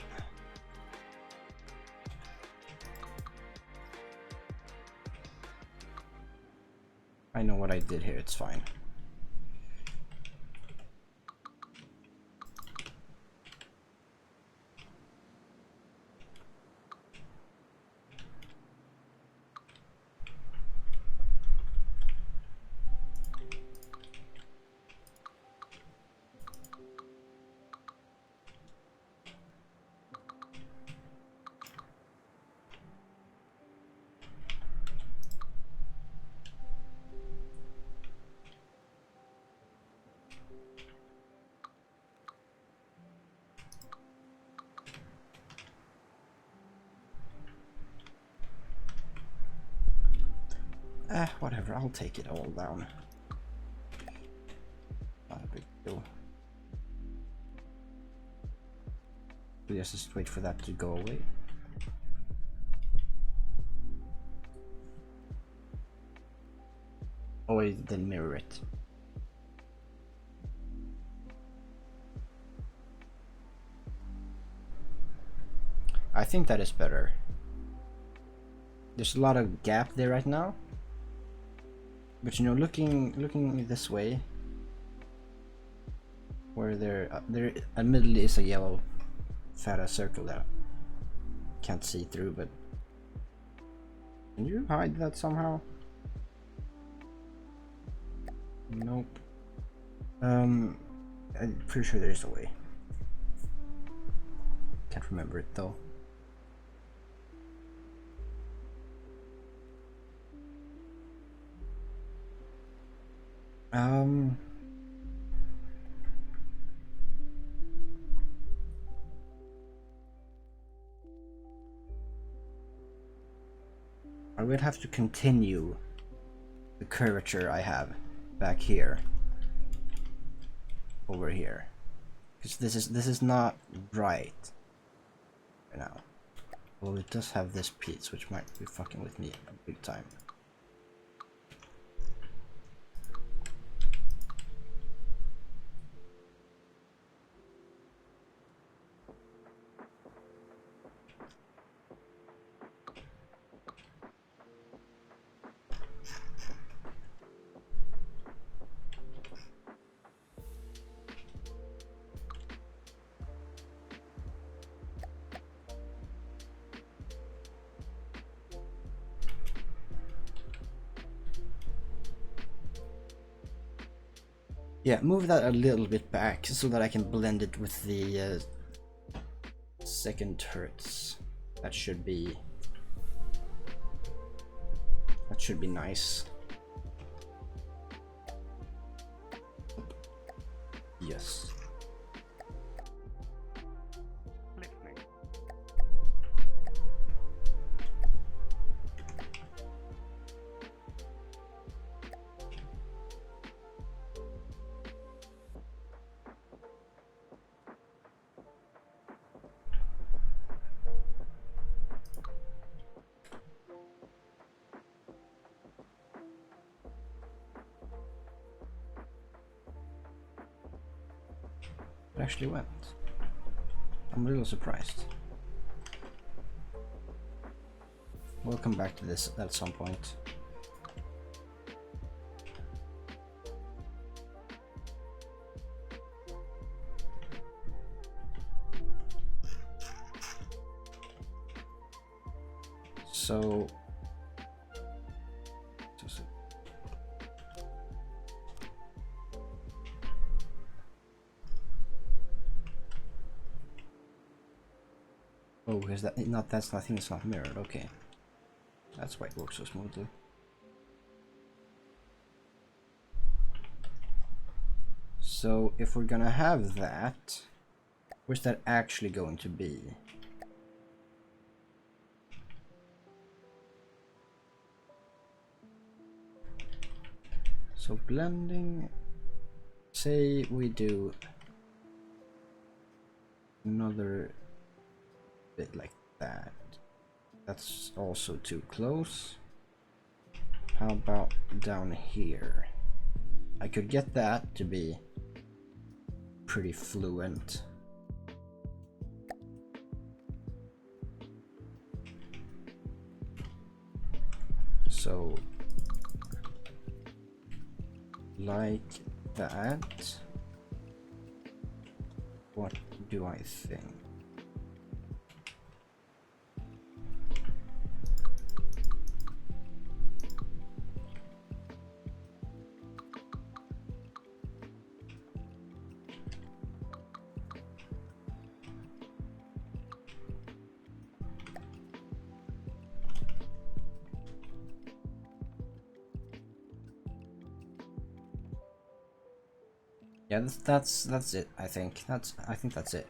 Speaker 1: I know what I did here, it's fine. Whatever, I'll take it all down. Not a big deal. We just wait for that to go away. Oh wait, then mirror it. I think that is better. There's a lot of gap there right now. But you know, looking this way, where there admittedly is a yellow fat circle that I can't see through, but can you hide that somehow? Nope. I'm pretty sure there is a way. Can't remember it though. I would have to continue the curvature I have back here over here, because this is not right now. Well, it does have this piece, which might be fucking with me big time. Yeah, move that a little bit back so that I can blend it with the second turrets. That should be nice. Yes. It actually went. I'm a little surprised. We'll come back to this at some point. So oh, is that not? That's nothing. It's not mirrored. Okay, that's why it works so smoothly. So if we're gonna have that, where's that actually going to be? So blending, say we do another bit like that. That's also too close. How about down here? I could get that to be pretty fluent. So like that. What do I think? Yeah, that's it. I think that's it.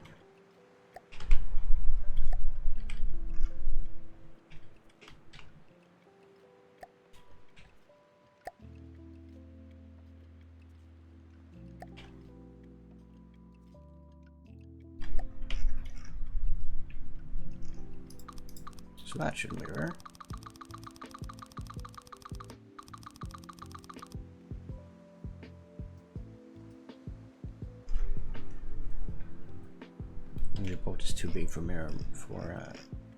Speaker 1: So that should mirror. And your boat is too big for mirror for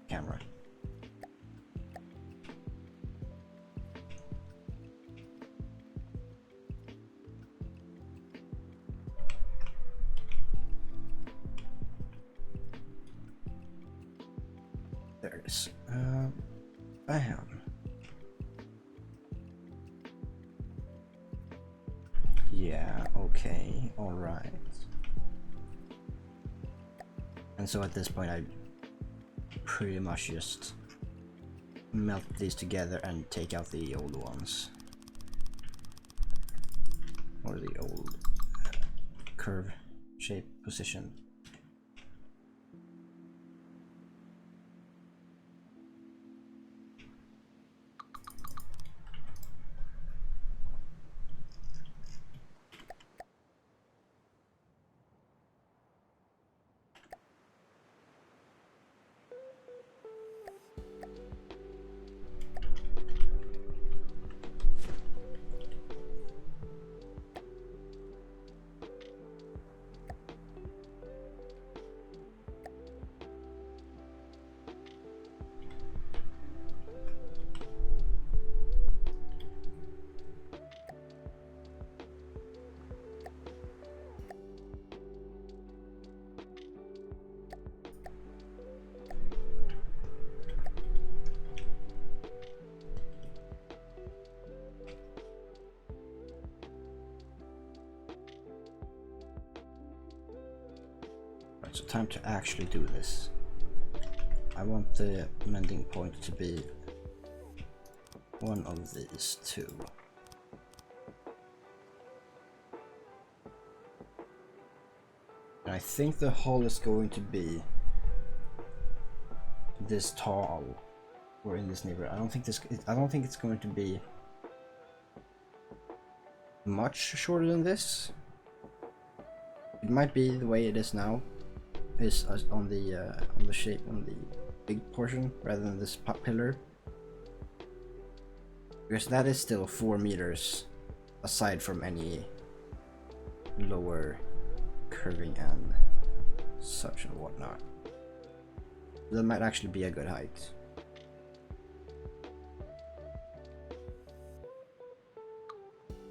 Speaker 1: camera. There it is. Bam. Yeah, okay, alright. And so at this point I pretty much just melt these together and take out the old ones. Or the old curve shape position. So time to actually do this. I want the mending point to be one of these two. And I think the hull is going to be this tall, or in this neighborhood. I don't think it's going to be much shorter than this. It might be the way it is now, is on the shape, on the big portion rather than this pillar, because that is still 4 meters aside from any lower curving and such and whatnot. That might actually be a good height.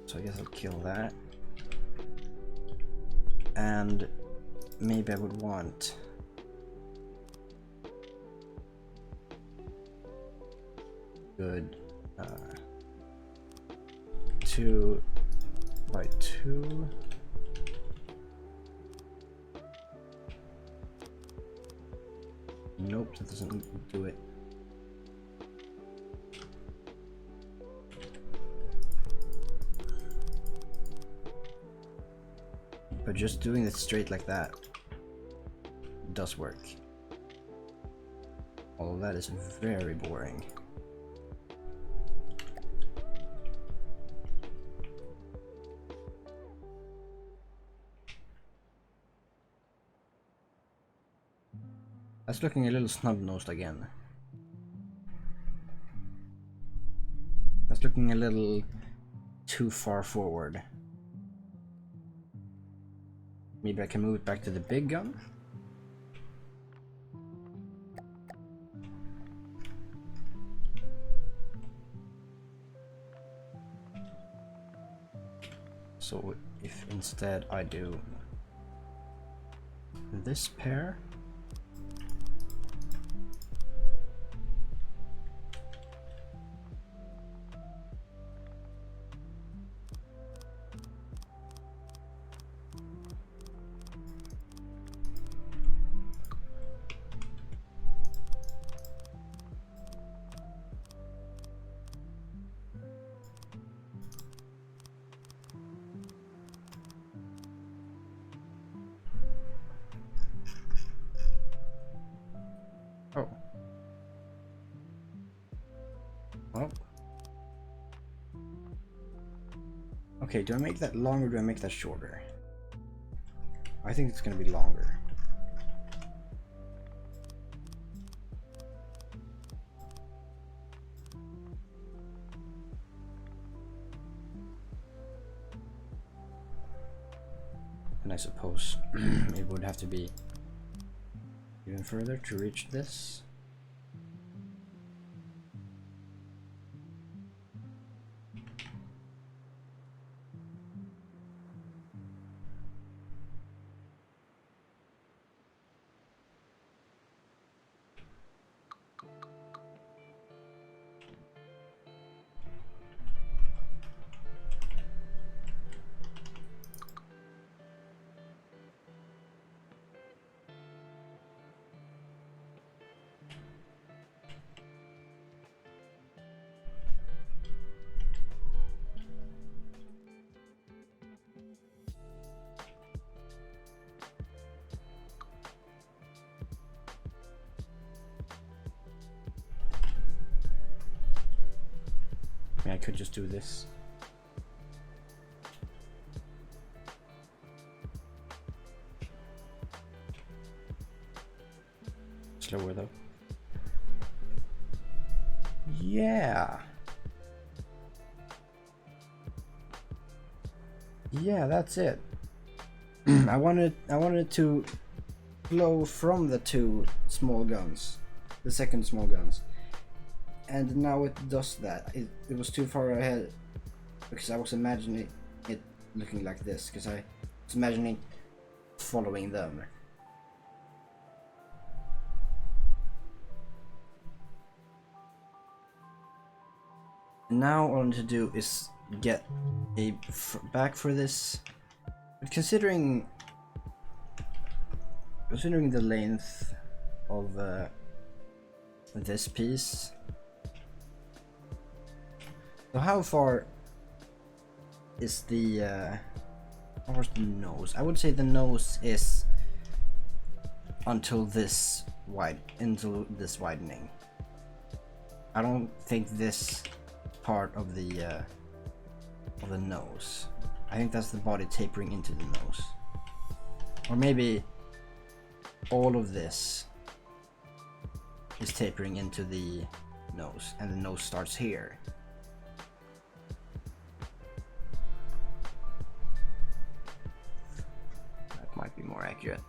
Speaker 1: So I guess I'll kill that. And maybe I would want good 2 by 2. Nope, that doesn't do it. But just doing it straight like that does work. Although that is very boring. That's looking a little snub-nosed again. That's looking a little too far forward. Maybe I can move it back to the big gun. So if instead I do this pair, oh. Well. Okay, do I make that longer or do I make that shorter? I think it's gonna be longer. And I suppose it would have to be even further to reach this. I mean, I could just do this. Slower though. Yeah. Yeah, that's it. I wanted to flow from the two small guns, the second small guns. And now it does that. It was too far ahead because I was imagining it looking like this, because I was imagining following them. Now all I need to do is get a back for this. But considering the length of this piece. So how far is the how far's the nose? I would say the nose is until this widening. I don't think this part of the nose. I think that's the body tapering into the nose. Or maybe all of this is tapering into the nose and the nose starts here. Might be accurate.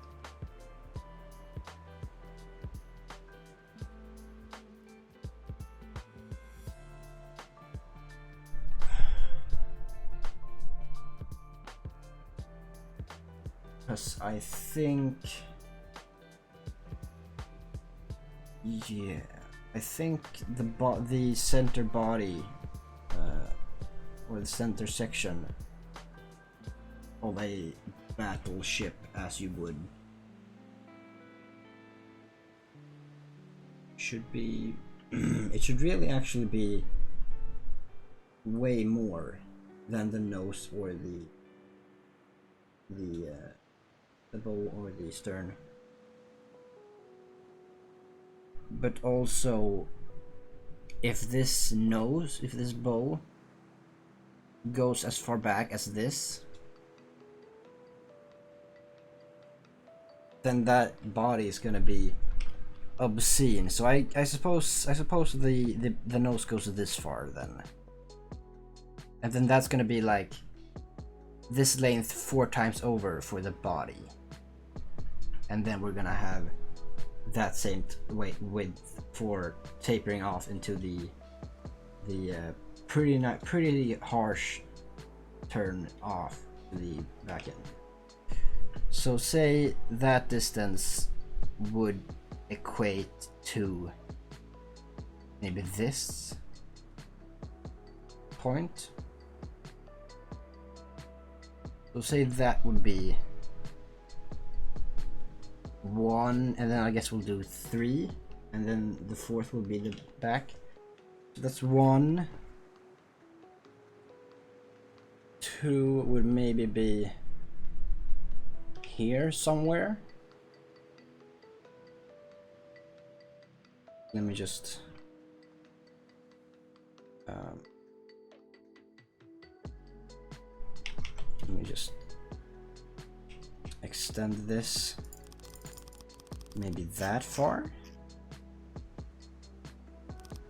Speaker 1: Because I think, yeah, I think the center body or the center section of a battleship, as you would, should be it should really actually be way more than the nose or the bow or the stern. But also, if this bow goes as far back as this, then that body is gonna be obscene. So I suppose the nose goes this far then, and then that's gonna be like this length 4 times over for the body, and then we're gonna have that same width for tapering off into the pretty harsh turn off the back end. So say that distance would equate to maybe this point. So say that would be 1, and then I guess we'll do 3, and then the 4th will be the back. So that's 1, 2 would maybe be here somewhere. Let me just extend this maybe that far,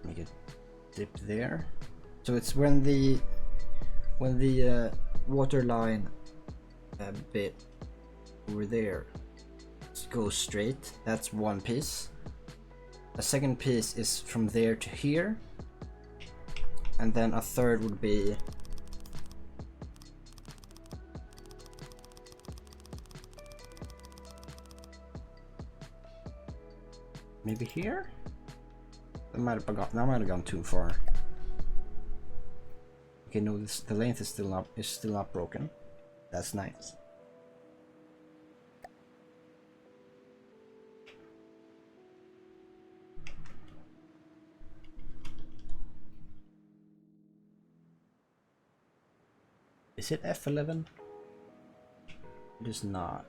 Speaker 1: make it dip there. So it's when the water line bit over there goes straight, that's one piece. A second piece is from there to here, and then a third would be maybe here. That might have gone too far. Okay, no, the length is still not broken. That's nice. Is it F11? It is not.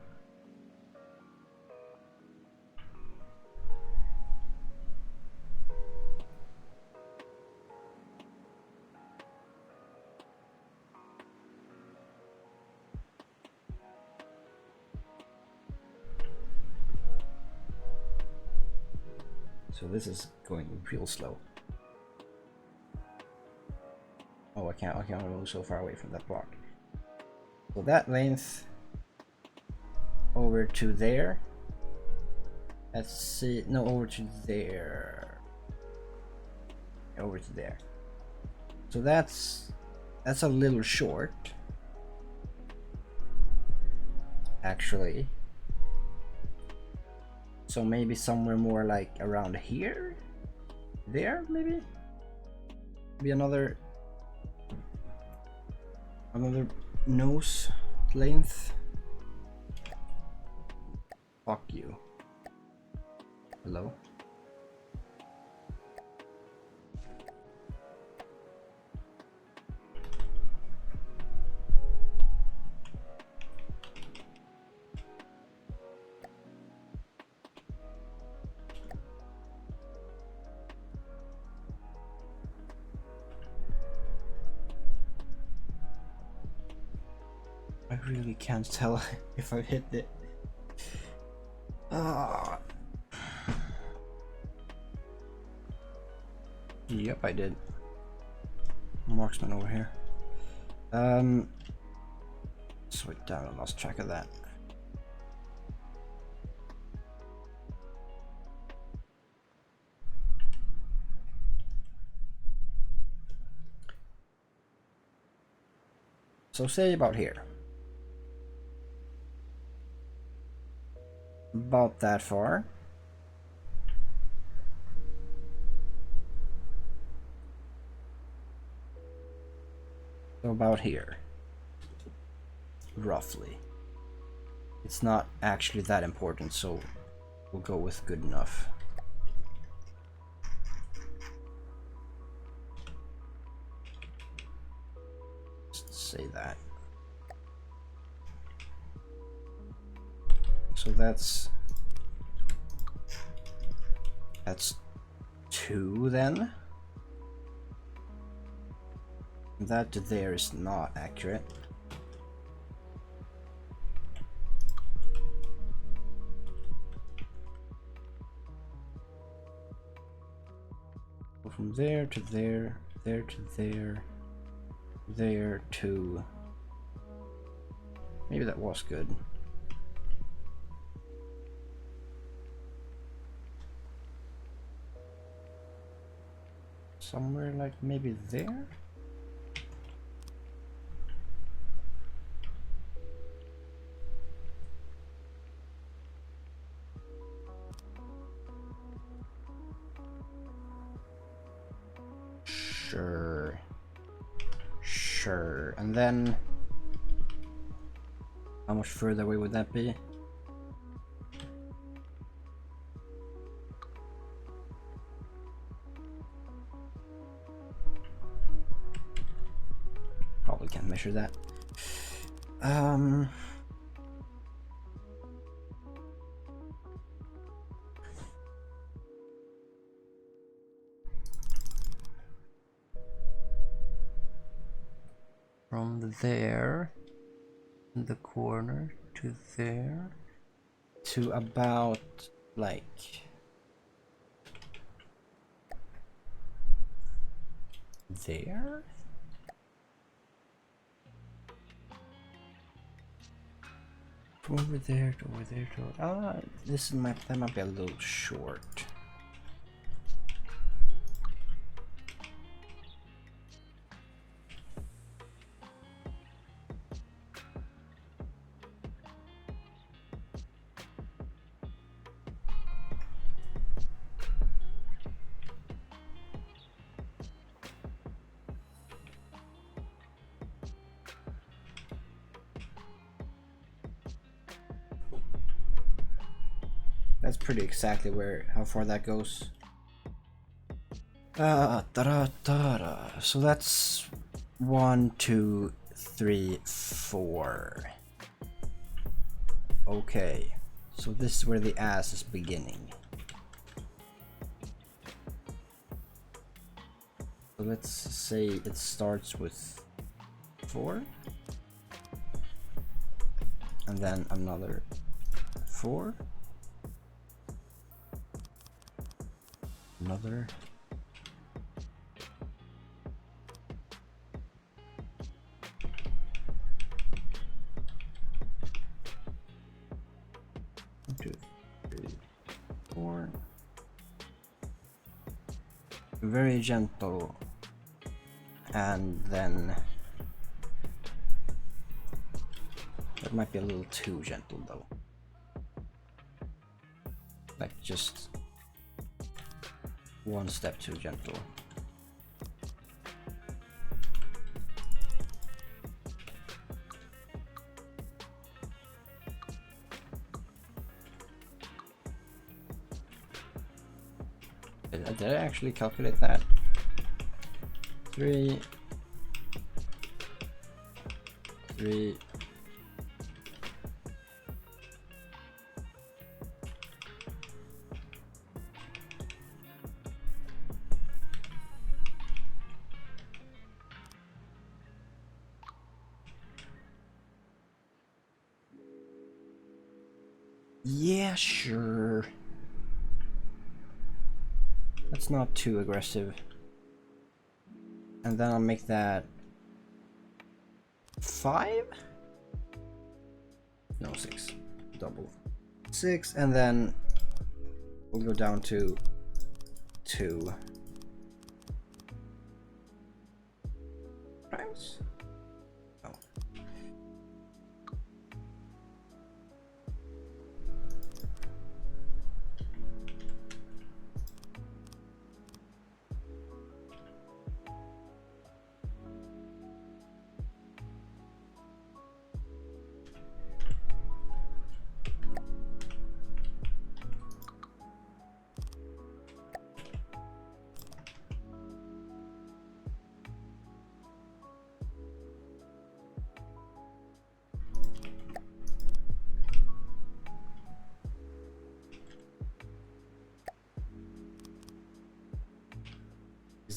Speaker 1: So this is going real slow. Oh, I can't go so far away from that block. So that length over to there. Let's see, no, over to there. Over to there. So that's a little short, actually. So maybe somewhere more like around here, there maybe. Be another nose length. Fuck you. Hello. I really can't tell if I hit it. Yep, I did. Marksman over here. Sweet, down, I lost track of that. So say about here. About that far. So about here. Roughly. It's not actually that important, so we'll go with good enough. Just say that. So that's 2 then. That to there is not accurate. Go from there to there, there to there, there to... Maybe that was good. Somewhere like maybe there? Sure. And then how much further away would that be? Probably can't measure that. From there in the corner to there to about like there. From over there to over there to this might be a little short. That's pretty exactly how far that goes. So that's 1, 2, 3, 4. Okay, so this is where the ass is beginning. So let's say it starts with 4, and then another 4. Another. One, 2, 3, 4. Very gentle, and then that might be a little too gentle though. Like just 1 step too gentle. Did I actually calculate that? 3, 3. Yeah, sure. That's not too aggressive. And then I'll make that 5? No, 6. Double. 6, and then we'll go down to 2. Primes? Oh.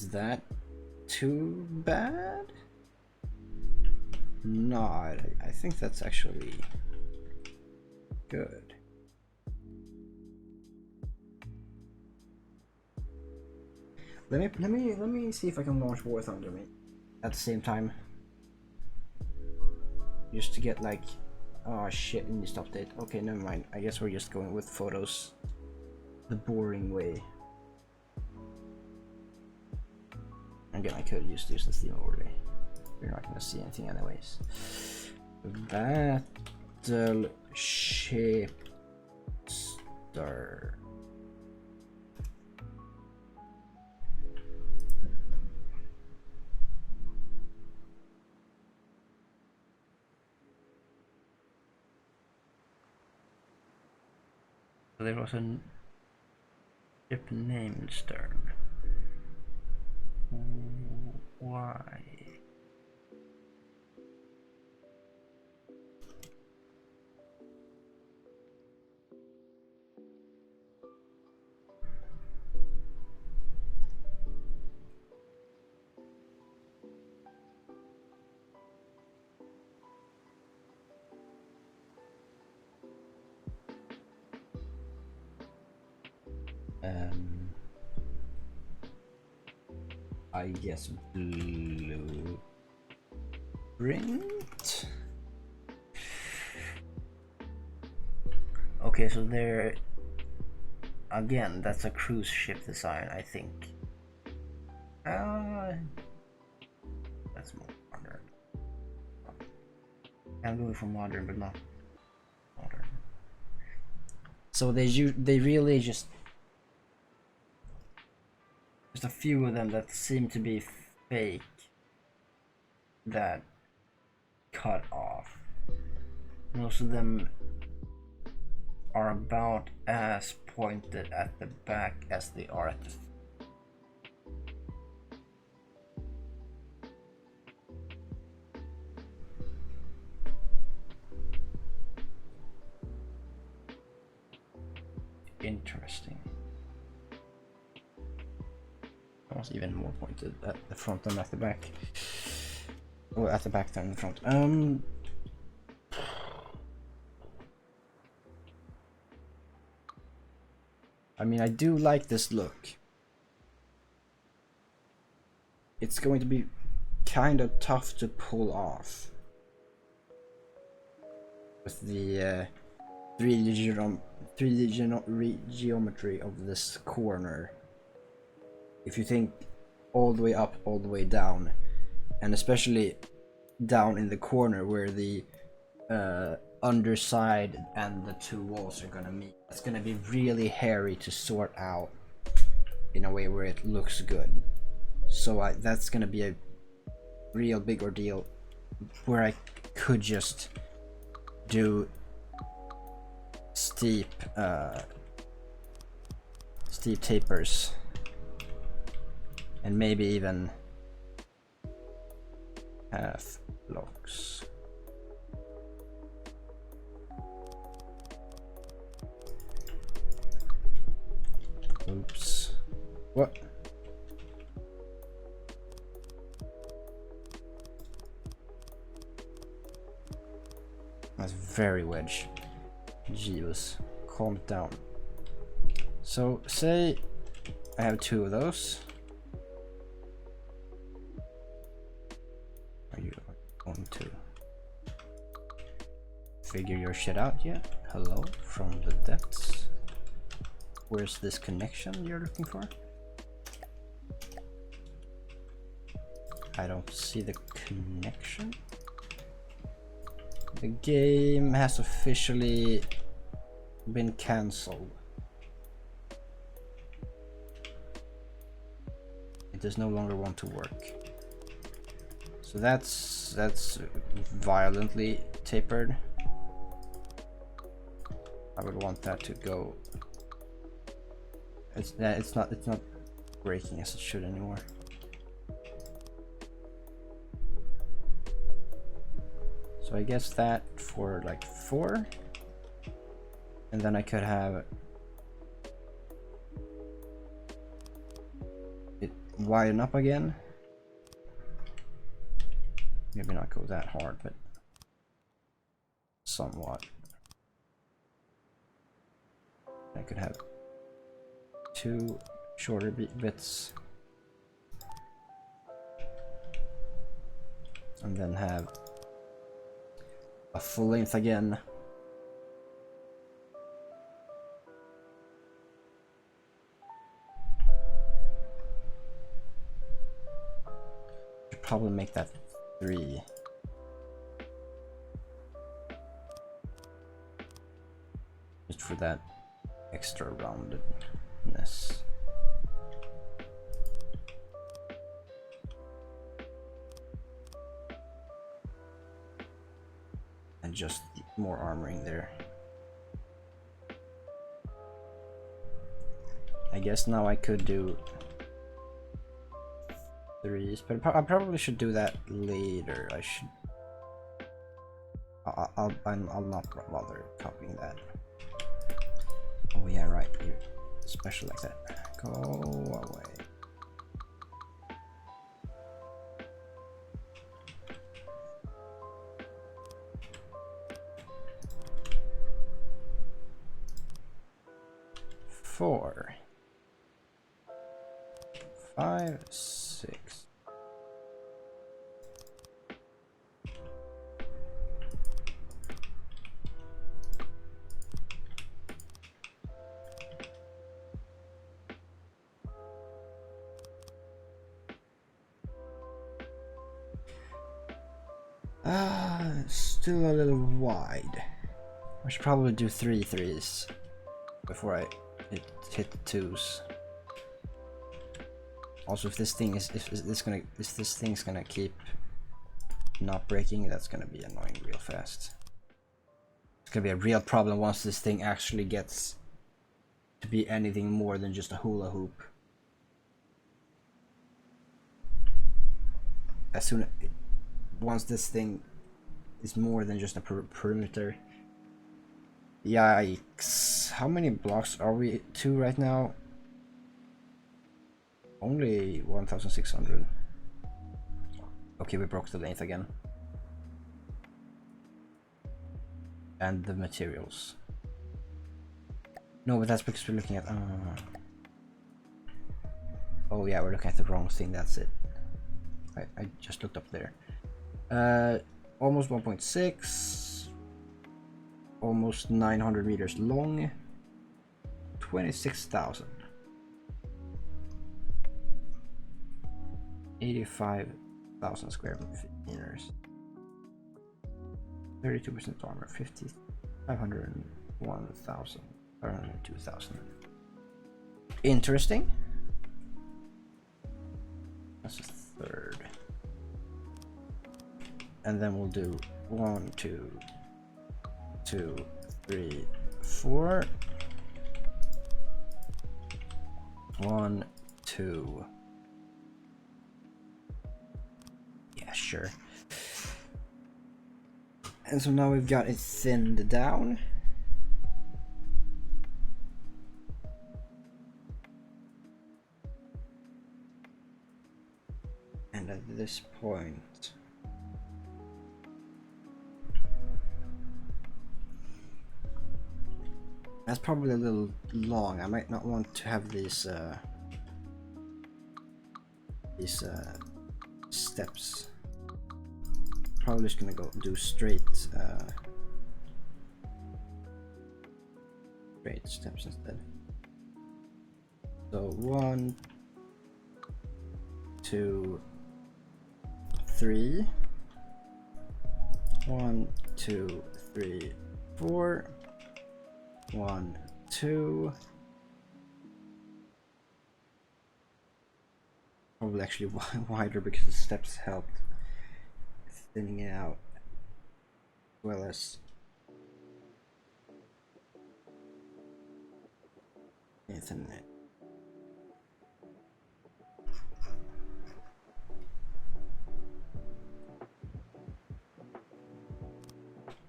Speaker 1: Is that too bad? No, I think that's actually good. Let me see if I can launch War Thunder at the same time. Just to get like, oh shit, it needs to update. Okay, never mind. I guess we're just going with photos the boring way. Again, I could just use the theme overlay. You're not gonna see anything anyways. Battleship Star. There was a ship named Stern. Why? I guess blueprint. Okay, so there again, that's a cruise ship design, I think. That's more modern. I'm going for modern, but not modern. So they really just a few of them that seem to be fake that cut off. Most of them are about as pointed at the back as they are at the interesting. Almost even more pointed at the front than at the back. Or at the back than the front. I mean, I do like this look. It's going to be kind of tough to pull off with the 3D geometry of this corner. If you think all the way up, all the way down, and especially down in the corner where the underside and the two walls are gonna meet, it's gonna be really hairy to sort out in a way where it looks good. So that's gonna be a real big ordeal where I could just do steep tapers and maybe even half blocks. Oops. What? That's very wedge. Jeebus. Calm it down. So, say I have two of those. Are you going to figure your shit out yet? Hello, from the depths. Where's this connection you're looking for? I don't see the connection. The game has officially been cancelled. It does no longer want to work. So that's violently tapered. I would want that to go. It's not breaking as it should anymore. So I guess that for like 4, and then I could have it widen up again. Maybe not go that hard, but somewhat. I could have 2 shorter bits. And then have a full length again. Should probably make that 3. Just for that extra roundedness. And just more armoring there. I guess now I could do 3s, but I probably should do that later. I should. I'll not bother copying that. Oh yeah, right. You special like that. Go away. Four, 5, 6. Still a little wide. I should probably do 3 3s before I hit the 2s. Also, if this thing's gonna keep not breaking, that's gonna be annoying real fast. It's gonna be a real problem once this thing actually gets to be anything more than just a hula hoop. Once this thing is more than just a perimeter. Yikes. How many blocks are we to right now? Only 1,600. Okay, we broke the length again. And the materials. No, but that's because we're looking at... Oh yeah, we're looking at the wrong thing, that's it. I just looked up there. Almost 1.6. Almost 900 meters long. 26,000. 85,000 square meters. 32% armor. 50. 501,000. 502,000. Interesting. That's a third. And then we'll do 1, 2, 2, 3, 4. 1, 2. Yeah, sure. And so now we've got it thinned down. And at this point, that's probably a little long. I might not want to have these steps. Probably just gonna go do straight steps instead. So 1, 2, 3. 1, 2, 3, 4. 1, 2. Probably actually wider because the steps helped thinning it out, as well as thinning it.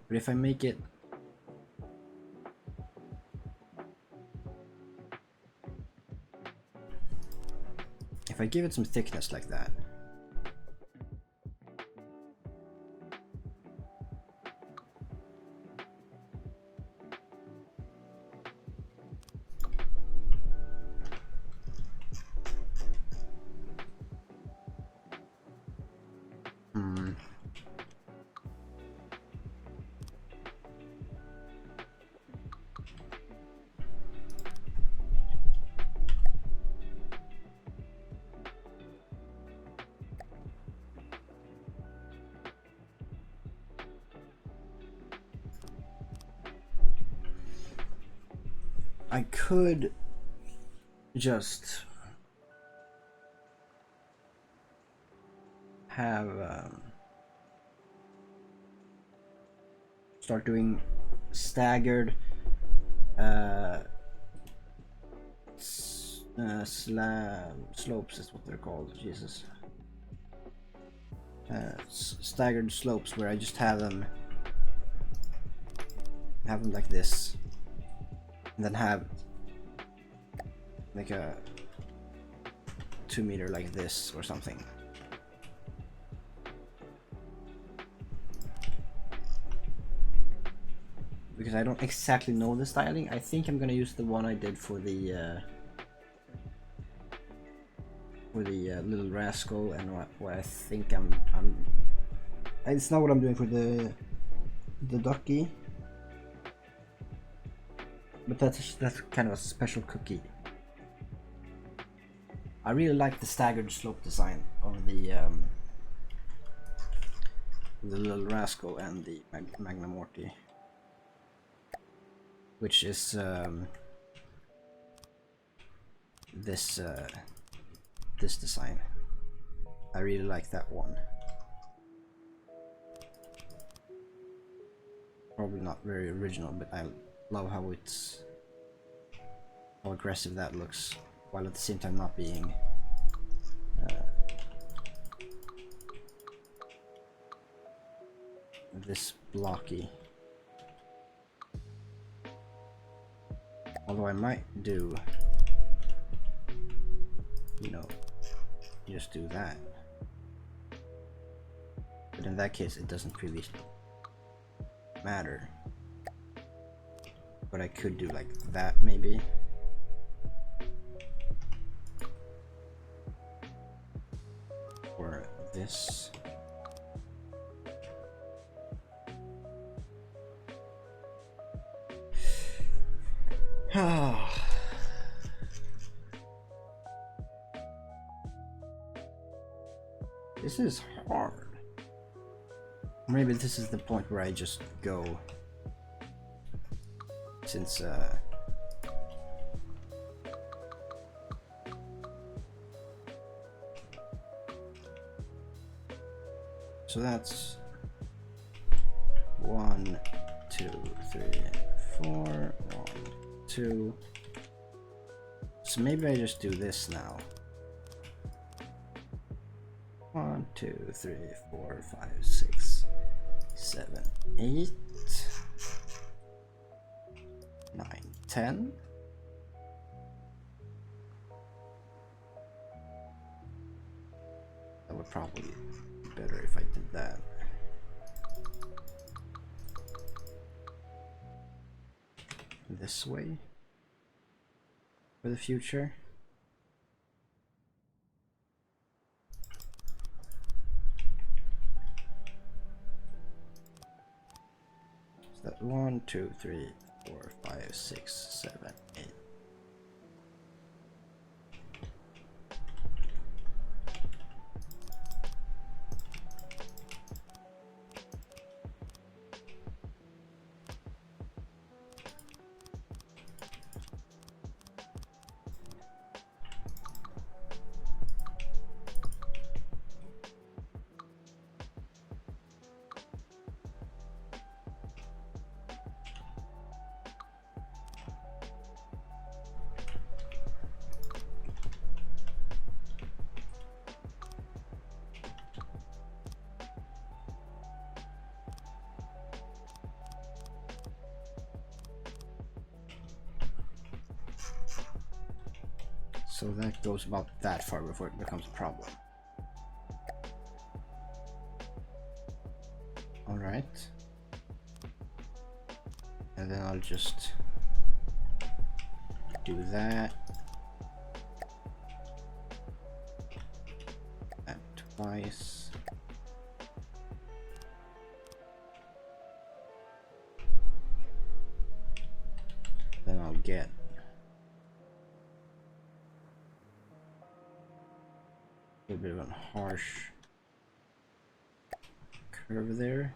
Speaker 1: But if I make it if I give it some thickness like that. I could just have start doing staggered slopes is what they're called. Jesus. Staggered slopes where I just have them like this, and then have like a 2 meter like this or something. Because I don't exactly know the styling. I think I'm gonna use the one I did for the little rascal, and what I think I'm it's not what I'm doing for the ducky, but that's kind of a special cookie. I really like the staggered slope design of the little rascal and the Magnamorty, which is this design. I really like that one. Probably not very original, but I love how aggressive that looks, while at the same time not being this blocky. Although I might do, you know, just do that. But in that case, it doesn't really matter. But I could do like that maybe. Or this. This is hard. Maybe this is the point where I just go, since so that's 1, 2, 3, 4, 1, 2. So maybe I just do this now. 1, 2, 3, 4, 5, 6, 7, 8, 9, 10. That would probably be better if I did that. This way for the future. So that 1, 2, 3, 4, 5, 6, 7, 8. So that goes about that far before it becomes a problem. Alright. And then I'll just do that. That twice. Then I'll get a little bit of a harsh curve there.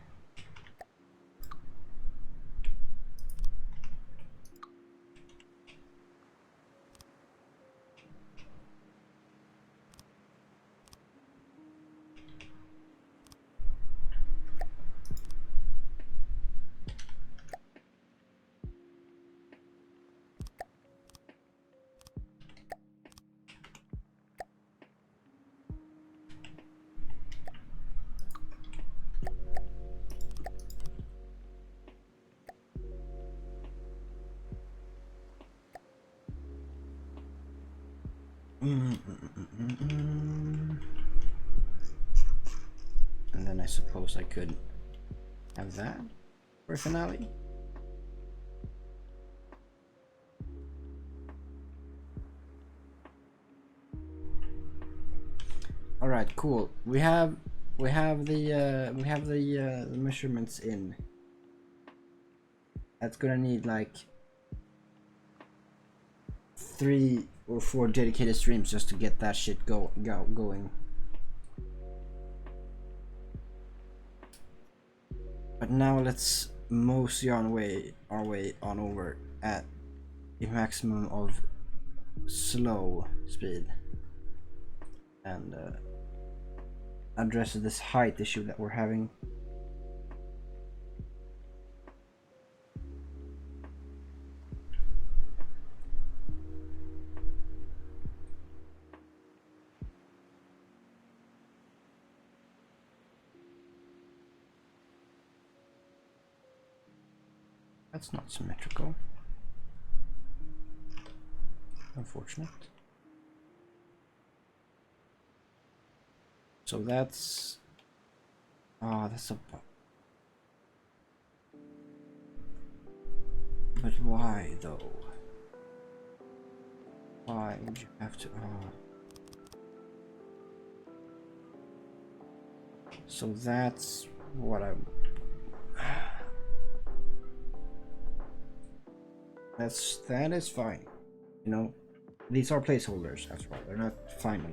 Speaker 1: And then I suppose I could have that for finale. All right, cool. We have the measurements in. That's gonna need like 3 or 4 dedicated streams just to get that shit going. But now let's mosey our way on over at a maximum of slow speed and address this height issue that we're having. That's not symmetrical. Unfortunate. So that's that's a, but why though? Why would you have to so that's what I'm that is fine. You know, these are placeholders after all. They're not final.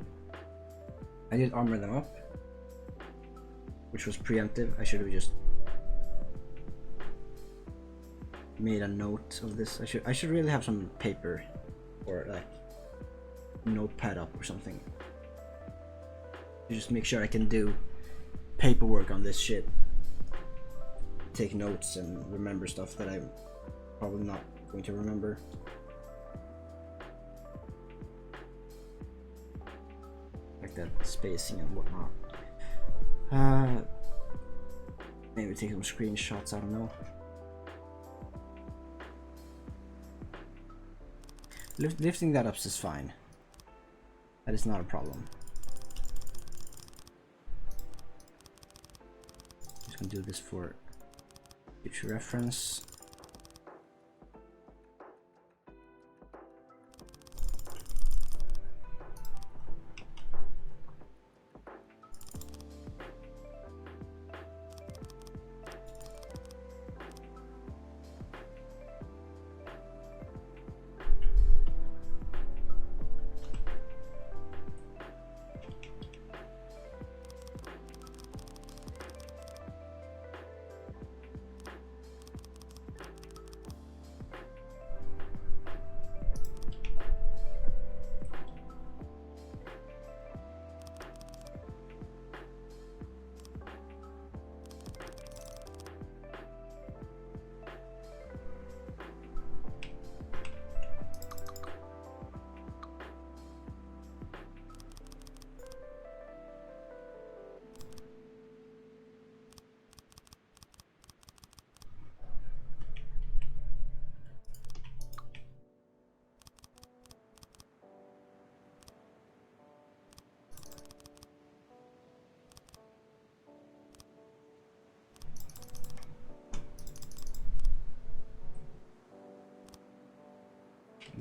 Speaker 1: I did armor them up, which was preemptive. I should have just made a note of this. I should really have some paper or like notepad up or something to just make sure I can do paperwork on this shit, take notes and remember stuff that I'm probably not going to remember. Like that spacing and whatnot. Maybe take some screenshots, I don't know. Lifting that up is fine. That is not a problem. Just gonna do this for future reference.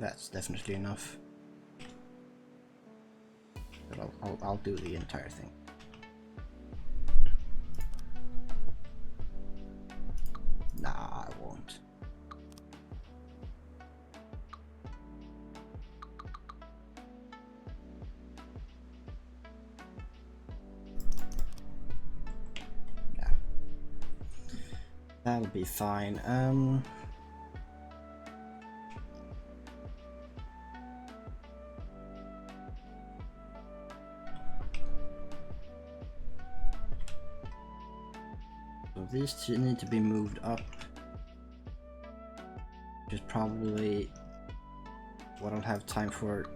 Speaker 1: That's definitely enough. But I'll do the entire thing. Nah, I won't. Yeah. That'll be fine. So these two need to be moved up. Which is probably what I'll have time for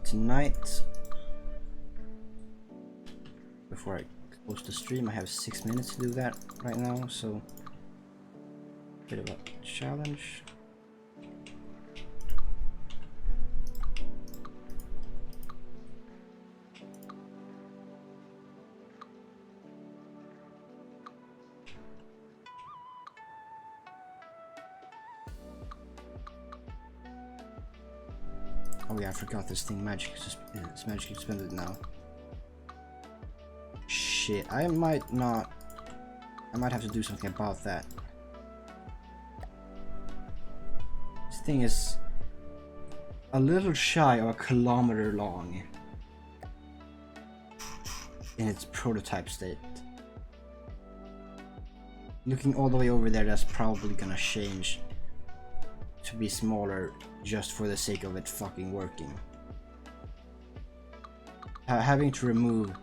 Speaker 1: tonight. Before I close the stream, I have 6 minutes to do that right now, so bit of a challenge. Oh yeah, I forgot this thing it's magically suspended now. Shit, I might have to do something about that. This thing is a little shy of a kilometer long in its prototype state. Looking all the way over there, that's probably gonna change to be smaller just for the sake of it fucking working. Having to remove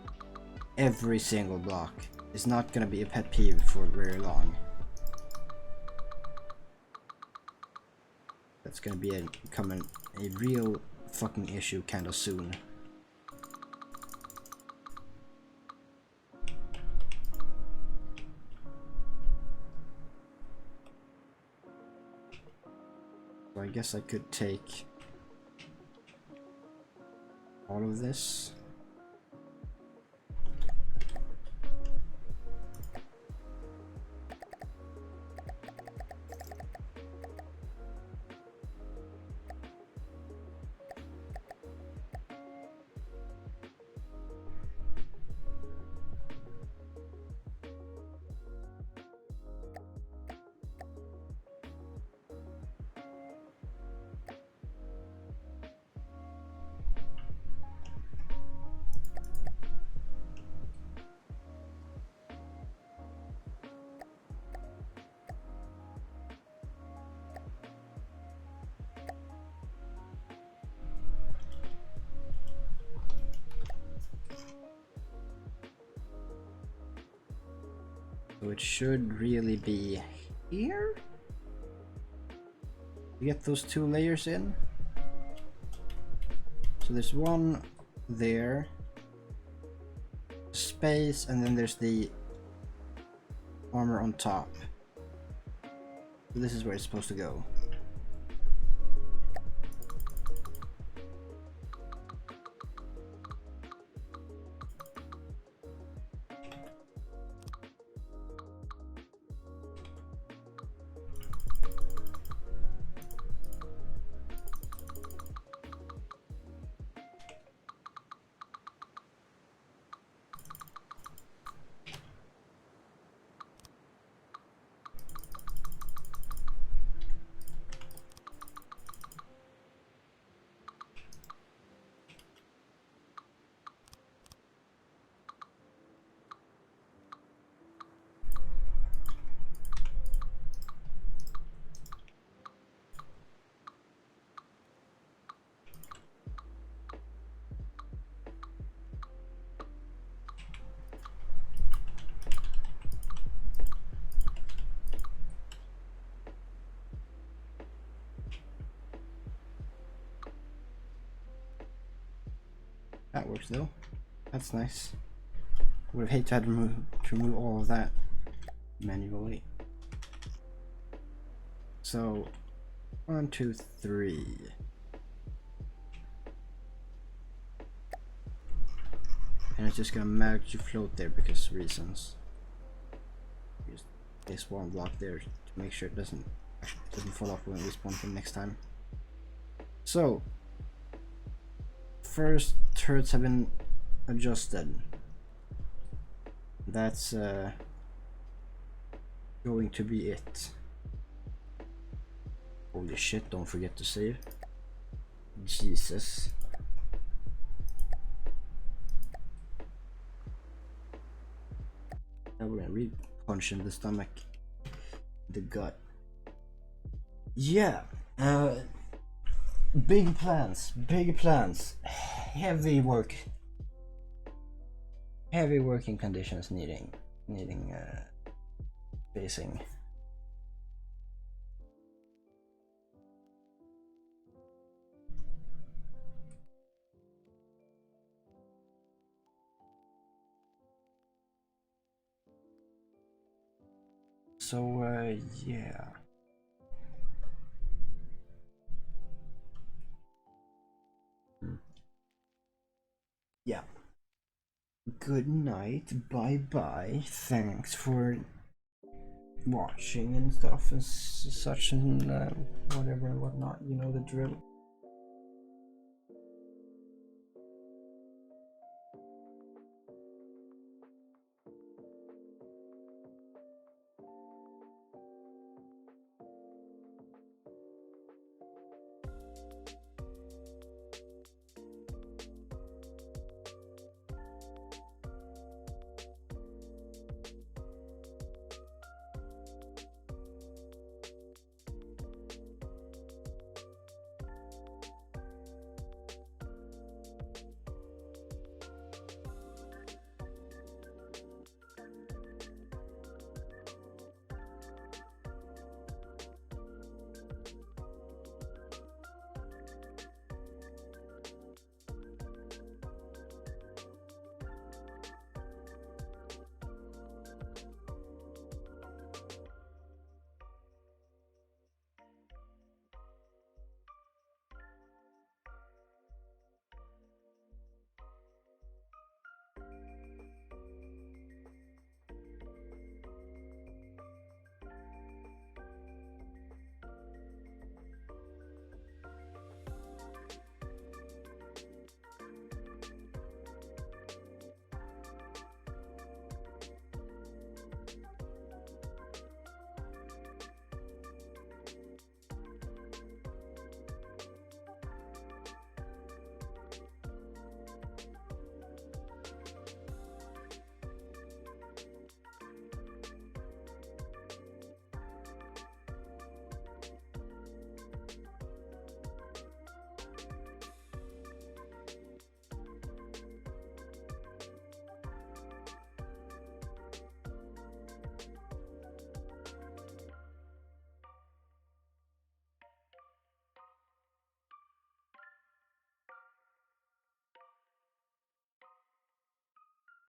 Speaker 1: every single block is not gonna be a pet peeve for very long. That's gonna be becoming a real fucking issue kinda soon. So I guess I could take all of this. So it should really be here. You get those two layers in. So there's one there, space, and then there's the armor on top. So this is where it's supposed to go. That works though. That's nice. Would have hated to have to remove all of that manually. So 1, 2, 3. And it's just gonna magically float there because reasons. Use this one block there to make sure it doesn't Doesn't follow up with this one thing next time. So, first turrets have been adjusted. That's going to be it. Holy shit, don't forget to save. Jesus. That would really punch in the stomach. The gut. Yeah. Big plans. Big plans. Heavy work. Heavy working conditions needing facing. So yeah. Yeah. Good night. Bye bye. Thanks for watching and stuff and such and whatever and whatnot. You know the drill.